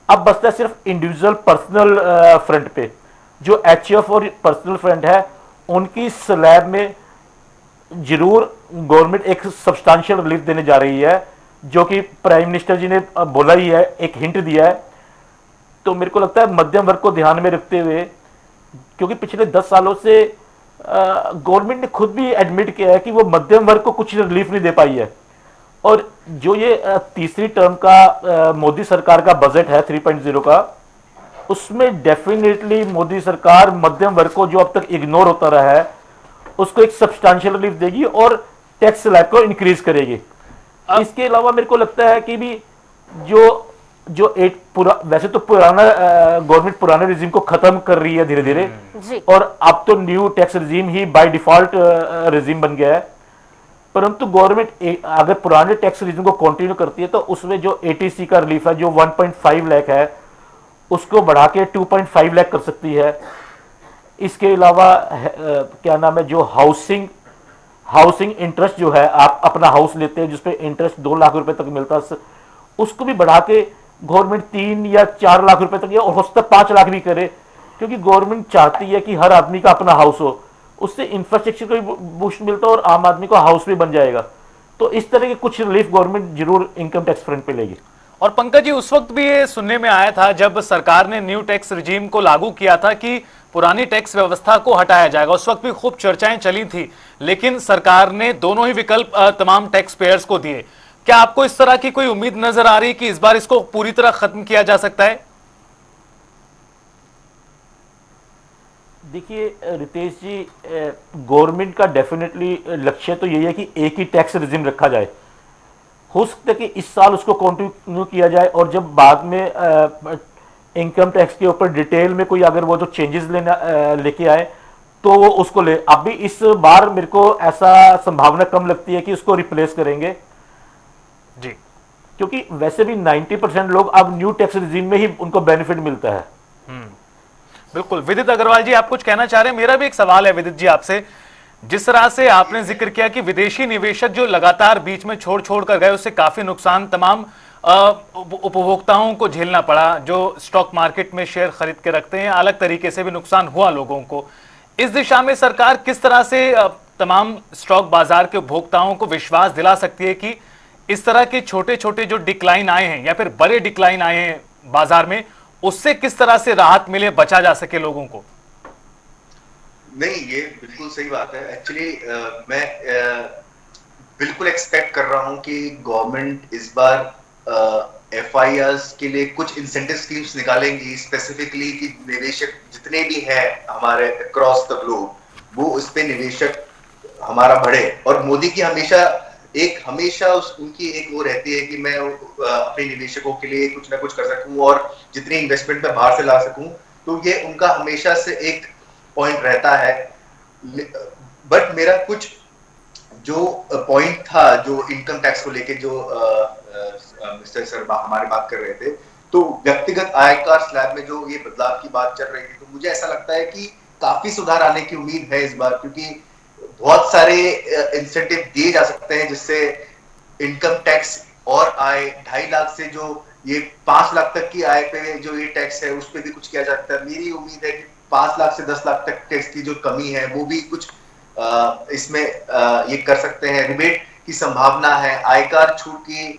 अब बचता है सिर्फ इंडिविजुअल पर्सनल फ्रंट पे, जो एचएफ और पर्सनल फ्रंट है उनकी स्लैब में जरूर गवर्नमेंट एक सब्सटेंशियल रिलीफ देने जा रही है, जो कि प्राइम मिनिस्टर जी ने बोला ही है, एक हिंट दिया है। तो मेरे को लगता है मध्यम वर्ग को ध्यान में रखते हुए, क्योंकि पिछले 10 सालों से गवर्नमेंट ने खुद भी एडमिट किया है कि वो मध्यम वर्ग को कुछ रिलीफ नहीं दे पाई है। और जो ये तीसरी टर्म का मोदी सरकार का बजट है 3.0 का, उसमें डेफिनेटली मोदी सरकार मध्यम वर्ग को जो अब तक इग्नोर होता रहा है उसको एक सब्सटैंशियल रिलीफ देगी और टैक्स स्लैब को इंक्रीज करेगी। इसके अलावा मेरे को लगता है कि भी जो जो एक वैसे तो पुराना गवर्नमेंट पुराने रिजीम को खत्म कर रही है धीरे धीरे, जी। और अब तो new tax regime he by default regime बन गया है। परंतु गवर्नमेंट अगर पुराने टैक्स रिजीम को कंटिन्यू करती है तो उसमें जो एटीसी का रिलीफ है जो 1.5 लाख है उसको बढ़ा के 2.5 लाख कर सकती है। इसके अलावा क्या नाम है, जो हाउसिंग इंटरेस्ट जो है, आप अपना हाउस लेते हैं जिसपे इंटरेस्ट 2 लाख रुपए तक मिलता है, उसको भी बढ़ा के गवर्नमेंट 3 या 4 लाख रुपए तक या हो सकता है 5 लाख भी करे, क्योंकि गवर्नमेंट चाहती है कि हर आदमी का अपना हाउस हो। उससे इंफ्रास्ट्रक्चर को भी बूस्ट मिलता है और आम आदमी को हाउस भी बन जाएगा। तो इस तरह के कुछ रिलीफ गवर्नमेंट जरूर इनकम टैक्स फ्रंट पे लेगी। और पंकज जी, उस वक्त भी ये सुनने में आया था जब सरकार ने न्यू टैक्स रिजीम को लागू किया था कि पुरानी टैक्स व्यवस्था को हटाया जाएगा। उस वक्त भी खूब चर्चाएं चली थी, लेकिन सरकार ने दोनों ही विकल्प तमाम टैक्स पेयर्स को दिए। क्या आपको इस तरह की कोई उम्मीद नजर आ रही है कि इस बार इसको पूरी तरह खत्म किया जा सकता है? देखिए रितेश जी, गवर्नमेंट का डेफिनेटली लक्ष्य तो यही है कि एक ही टैक्स रिजीम रखा जाए। हो सकता है कि इस साल उसको कंटिन्यू किया जाए और जब बाद में इनकम टैक्स के ऊपर डिटेल में कोई अगर वो जो चेंजेस लेके आए तो वो उसको ले। अभी इस बार मेरे को ऐसा संभावना कम लगती है कि उसको रिप्लेस करेंगे जी, क्योंकि वैसे भी 90% लोग अब न्यू टैक्स रिजीम में ही उनको बेनिफिट मिलता है। बिल्कुल। विदित अग्रवाल जी, आप कुछ कहना चाह रहे हैं? मेरा भी एक सवाल है विदित जी आपसे। जिस तरह से आपने जिक्र किया कि विदेशी निवेशक जो लगातार बीच में छोड़ कर गए, उससे काफी नुकसान तमाम उपभोक्ताओं को झेलना पड़ा। जो स्टॉक मार्केट में शेयर खरीद के रखते हैं, अलग तरीके से भी नुकसान हुआ लोगों को। इस दिशा में सरकार किस तरह से तमाम स्टॉक बाजार के उपभोक्ताओं को विश्वास दिला सकती है कि इस तरह के छोटे छोटे जो डिक्लाइन आए हैं या फिर बड़े डिक्लाइन आए हैं बाजार में, उससे किस तरह से राहत मिले, बचा जा सके लोगों को? नहीं, ये बिल्कुल सही बात है। एक्चुअली मैं बिल्कुल एक्सपेक्ट कर रहा हूं कि गवर्नमेंट इस बार एफआईआर्स के लिए कुछ इंसेंटिव स्कीम्स निकालेंगी स्पेसिफिकली कि निवेशक जितने भी हैं हमारे अक्रॉस द ग्लोब, वो उस पे निवेशक हमारा बढ़े। और मोदी की हमेशा उनकी एक वो रहती है कि मैं अपने निवेशकों के लिए कुछ ना कुछ कर सकूं और जितनी इन्वेस्टमेंट मैं बाहर से ला सकूं, तो ये उनका हमेशा से एक पॉइंट रहता है। बट मेरा कुछ जो पॉइंट था जो इनकम टैक्स को लेके जो मिस्टर सर हमारे बात कर रहे थे, तो व्यक्तिगत आयकर स्लैब में जो ये बदलाव की बात चल रही थी, तो मुझे ऐसा लगता है कि काफी सुधार आने की उम्मीद है इस बार, क्योंकि बहुत सारे इंसेंटिव दिए जा सकते हैं जिससे इनकम टैक्स और आय 2.5 लाख से जो ये 5 लाख तक की आय पे जो ये टैक्स है उस पर भी कुछ किया जा सकता है। मेरी उम्मीद है कि 5 लाख से 10 लाख तक टैक्स की जो कमी है वो भी कुछ इसमें ये कर सकते हैं। रिबेट की संभावना है, आयकर छूट की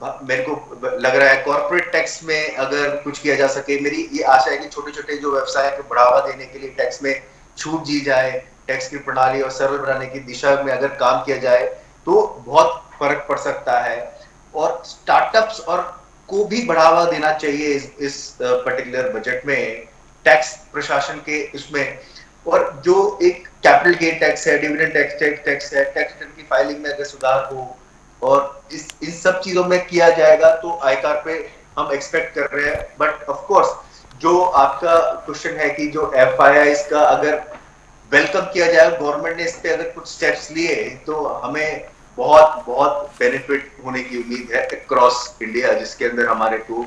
मेरे को लग रहा है। कॉर्पोरेट टैक्स में अगर कुछ किया जा सके, मेरी ये आशा है कि छोटे छोटे जो व्यवसाय को बढ़ावा देने के लिए टैक्स में छूट दी जाए, टैक्स की प्रणाली और सरल बनाने की दिशा में अगर काम किया जाए तो बहुत फर्क पड़ सकता है। और स्टार्टअप्स और को भी बढ़ावा देना चाहिए इस पर्टिकुलर बजट में, टैक्स प्रशासन के इसमें। और जो एक कैपिटल गेन टैक्स है, डिविडेंड टैक्स है, टैक्स रिटर्न की फाइलिंग में अगर सुधार हो और इन सब चीजों में किया जाएगा तो आयकर पे हम एक्सपेक्ट कर रहे हैं। बट ऑफ कोर्स जो आपका क्वेश्चन है कि जो एफआईआई का अगर वेलकम किया जाए, गवर्नमेंट ने इस पे अगर कुछ स्टेप्स लिए तो हमें बहुत बहुत बेनिफिट होने की उम्मीद है अक्रॉस इंडिया, जिसके अंदर हमारे को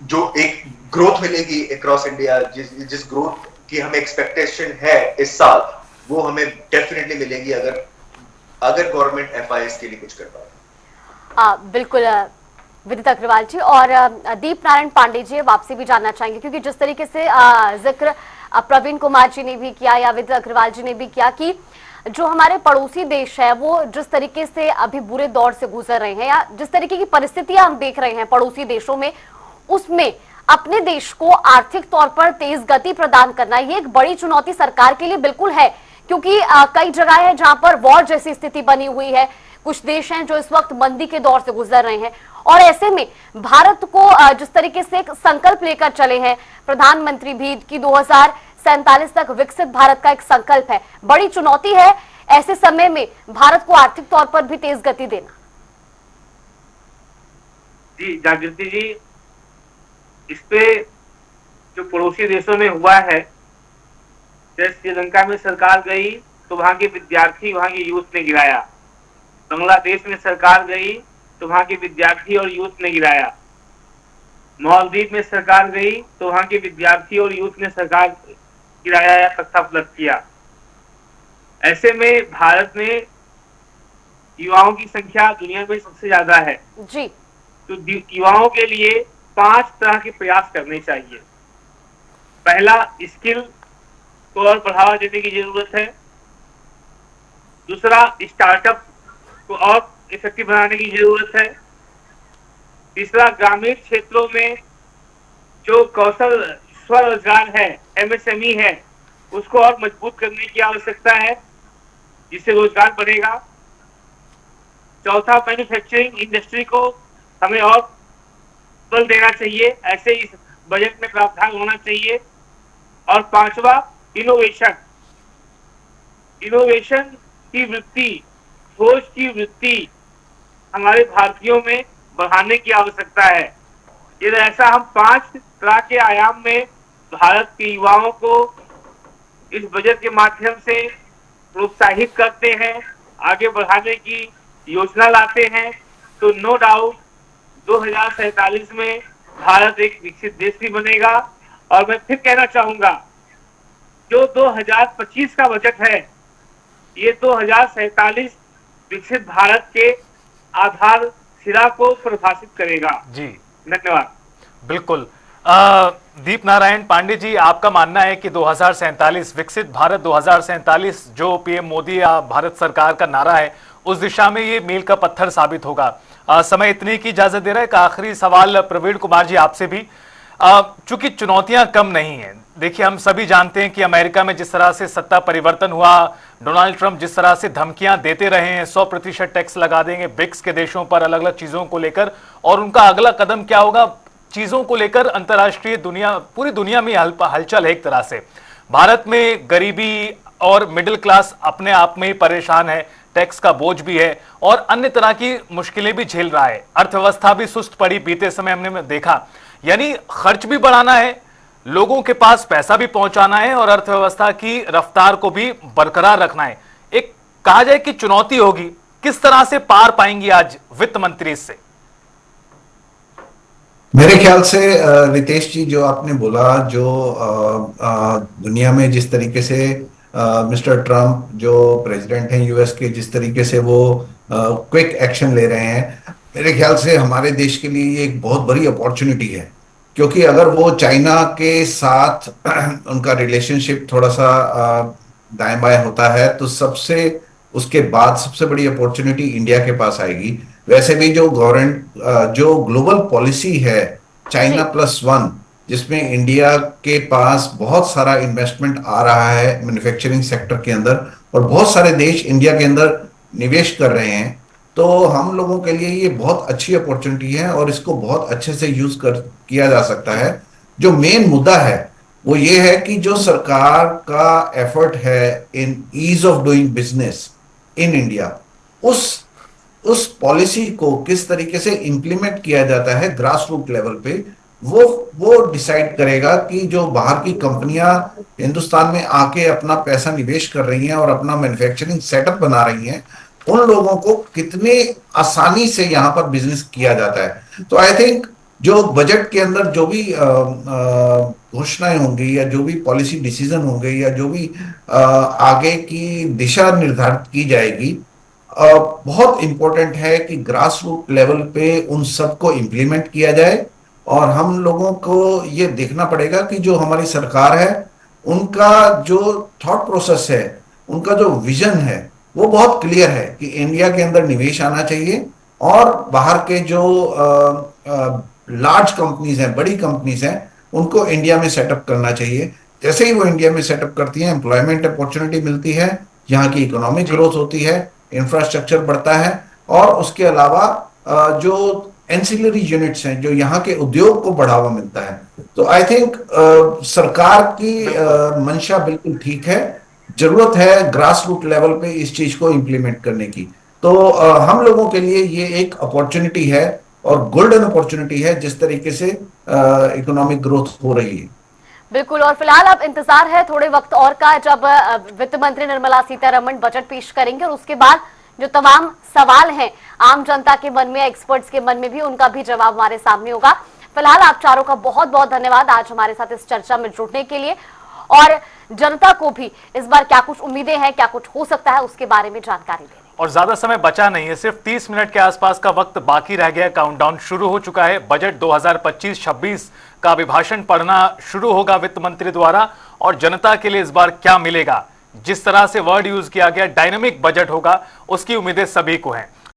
जो एक ग्रोथ मिलेगी अक्रॉस इंडिया, जिस ग्रोथ की हमें एक्सपेक्टेशन है इस साल, वो हमें डेफिनेटली मिलेगी अगर गवर्नमेंट एफआईएस के लिए कुछ कर पाए। बिल्कुल विदित अग्रवाल जी। और दीप नारायण पांडे जी, आपसे भी जानना चाहेंगे, क्योंकि जिस तरीके से जिक्र प्रवीण कुमार जी ने भी किया या विदित अग्रवाल जी ने भी किया कि जो हमारे पड़ोसी देश है वो जिस तरीके से अभी बुरे दौर से गुजर रहे हैं या जिस तरीके की परिस्थितियां हम देख रहे हैं पड़ोसी देशों में, उसमें अपने देश को आर्थिक तौर पर तेज गति प्रदान करना ये एक बड़ी चुनौती सरकार के लिए बिल्कुल है, क्योंकि कई जगह है जहां पर वॉर जैसी स्थिति बनी हुई है। कुछ देश हैं जो इस वक्त मंदी के दौर से गुजर रहे हैं और ऐसे में भारत को जिस तरीके से एक संकल्प लेकर चले हैं प्रधानमंत्री भी कि 2047 तक विकसित भारत का एक संकल्प है, बड़ी चुनौती है ऐसे समय में भारत को आर्थिक तौर पर भी तेज गति देना। जी जागृति जी, इस पे जो पड़ोसी देशों में हुआ है, जैसे श्रीलंका में सरकार गई तो वहां के विद्यार्थी, वहां के यूथ ने गिराया। बांग्लादेश में सरकार गई तो वहां के विद्यार्थी और यूथ ने गिराया। मालदीव में सरकार गई तो वहां के विद्यार्थी और यूथ ने सरकार गिराया या तख्तापलट किया। ऐसे में भारत में युवाओं की संख्या दुनिया में सबसे ज्यादा है जी। तो युवाओं के लिए 5 तरह के प्रयास करने चाहिए। पहला, स्किल को और बढ़ावा देने की जरूरत है। दूसरा, स्टार्टअप को और इफेक्टिव बनाने की जरूरत है। तीसरा, ग्रामीण क्षेत्रों में जो कौशल स्वरोजगार है, एमएसएमई है, उसको और मजबूत करने की आवश्यकता है, जिससे रोजगार बढ़ेगा। चौथा, मैन्युफैक्चरिंग इंडस्ट्री को हमें और बल देना चाहिए, ऐसे इस बजट में प्रावधान होना चाहिए। और पांचवा, इनोवेशन की वृत्ति, खोज की वृत्ति हमारे भारतीयों में बढ़ाने की आवश्यकता है। यदि ऐसा हम 5 तरह के आयाम में भारत के युवाओं को इस बजट के माध्यम से प्रोत्साहित करते हैं, आगे बढ़ाने की योजना लाते हैं, तो नो डाउट 2047 में भारत एक विकसित देश भी बनेगा। और मैं फिर कहना चाहूंगा, जो 2025 का बजट है, ये 2047 विकसित भारत के आधारशिला को परिभाषित करेगा। जी धन्यवाद। बिल्कुल। दीप नारायण पांडे जी, आपका मानना है कि 2047 विकसित भारत 2047 जो पीएम मोदी या भारत सरकार का नारा है, उस दिशा में ये मील का पत्थर साबित होगा। समय इतनी की इजाजत दे रहा है। एक आखिरी सवाल प्रवीण कुमार जी आपसे भी, चूंकि चुनौतियां कम नहीं हैं, देखिए हम सभी जानते हैं कि अमेरिका में जिस तरह से सत्ता परिवर्तन हुआ, डोनाल्ड ट्रंप जिस तरह से धमकियां देते रहे हैं, 100% टैक्स लगा देंगे ब्रिक्स के देशों पर अलग अलग चीजों को लेकर, और उनका अगला कदम क्या होगा चीजों को लेकर, अंतर्राष्ट्रीय दुनिया, पूरी दुनिया में हलचल है एक तरह से। भारत में गरीबी और मिडिल क्लास अपने आप में ही परेशान है, टैक्स का बोझ भी है और अन्य तरह की मुश्किलें भी झेल रहा है। अर्थव्यवस्था भी सुस्त पड़ी, बीते समय हमने देखा, यानी खर्च भी बढ़ाना है, लोगों के पास पैसा भी पहुंचाना है और अर्थव्यवस्था की रफ्तार को भी बरकरार रखना है। एक कहा जाए कि चुनौती होगी, किस तरह से पार पाएंगी आज वित्त मंत्री इससे? मेरे ख्याल से रितेश जी, जो आपने बोला, जो दुनिया में जिस तरीके से मिस्टर ट्रंप जो प्रेसिडेंट हैं यूएस के, जिस तरीके से वो क्विक एक्शन ले रहे हैं, मेरे ख्याल से हमारे देश के लिए ये एक बहुत बड़ी अपॉर्चुनिटी है। क्योंकि अगर वो चाइना के साथ उनका रिलेशनशिप थोड़ा सा दाएं बाएं होता है, तो उसके बाद सबसे बड़ी अपॉर्चुनिटी इंडिया के पास आएगी। वैसे भी जो ग्लोबल पॉलिसी है चाइना +1, जिसमें इंडिया के पास बहुत सारा इन्वेस्टमेंट आ रहा है मैन्युफैक्चरिंग सेक्टर के अंदर, और बहुत सारे देश इंडिया के अंदर निवेश कर रहे हैं, तो हम लोगों के लिए ये बहुत अच्छी अपॉर्चुनिटी है और इसको बहुत अच्छे से यूज किया जा सकता है। जो मेन मुद्दा है वो ये है कि जो सरकार का एफर्ट है in ease of doing business in India, उस पॉलिसी को किस तरीके से इंप्लीमेंट किया जाता है ग्रास रूट लेवल पे, वो डिसाइड करेगा कि जो बाहर की कंपनियां हिंदुस्तान में आके अपना पैसा निवेश कर रही हैं और अपना मैन्युफैक्चरिंग सेटअप बना रही हैं, उन लोगों को कितने आसानी से यहाँ पर बिजनेस किया जाता है। तो आई थिंक जो बजट के अंदर जो भी घोषणाएं होंगी या जो भी पॉलिसी डिसीजन होंगे या जो भी आगे की दिशा निर्धारित की जाएगी, बहुत इंपॉर्टेंट है कि ग्रास रूट लेवल पे उन सबको इम्प्लीमेंट किया जाए। और हम लोगों को ये देखना पड़ेगा कि जो हमारी सरकार है, उनका जो थॉट प्रोसेस है उनका जो विजन है वो बहुत क्लियर है कि इंडिया के अंदर निवेश आना चाहिए और बाहर के जो लार्ज कंपनीज हैं, बड़ी कंपनीज हैं, उनको इंडिया में सेटअप करना चाहिए। जैसे ही वो इंडिया में सेटअप करती हैं, एम्प्लॉयमेंट अपॉर्चुनिटी मिलती है, यहाँ की इकोनॉमिक ग्रोथ होती है, इंफ्रास्ट्रक्चर बढ़ता है, और उसके अलावा जो एंसिलरी यूनिट्स हैं, जो यहाँ के उद्योग को बढ़ावा मिलता है। तो आई थिंक सरकार की मंशा बिल्कुल ठीक है। जरूरत है ग्रास रूट लेवल पे इस चीज को इंप्लीमेंट करने की। तो हम लोगों के लिए ये एक अपॉर्चुनिटी है और गोल्डन अपॉर्चुनिटी है जिस तरीके से इकोनॉमिक ग्रोथ हो रही है। बिल्कुल, और फिलहाल अब इंतजार है थोड़े वक्त और का, जब वित्त मंत्री निर्मला सीतारमण बजट पेश करेंगे और उसके बाद जो तमाम सवाल हैं आम जनता के मन में, एक्सपर्ट्स के मन में भी, उनका भी जवाब हमारे सामने होगा। फिलहाल आप चारों का बहुत बहुत धन्यवाद आज हमारे साथ इस चर्चा में जुड़ने के लिए, और जनता को भी इस बार क्या कुछ उम्मीदें हैं, क्या कुछ हो सकता है, उसके बारे में जानकारी देने। और ज्यादा समय बचा नहीं है, सिर्फ 30 मिनट के आसपास का वक्त बाकी रह गया। काउंटडाउन शुरू हो चुका है। बजट 2025-26 का अभिभाषण पढ़ना शुरू होगा वित्त मंत्री द्वारा, और जनता के लिए इस बार क्या मिलेगा, जिस तरह से वर्ड यूज किया गया डायनामिक बजट होगा, उसकी उम्मीदें सभी को हैं।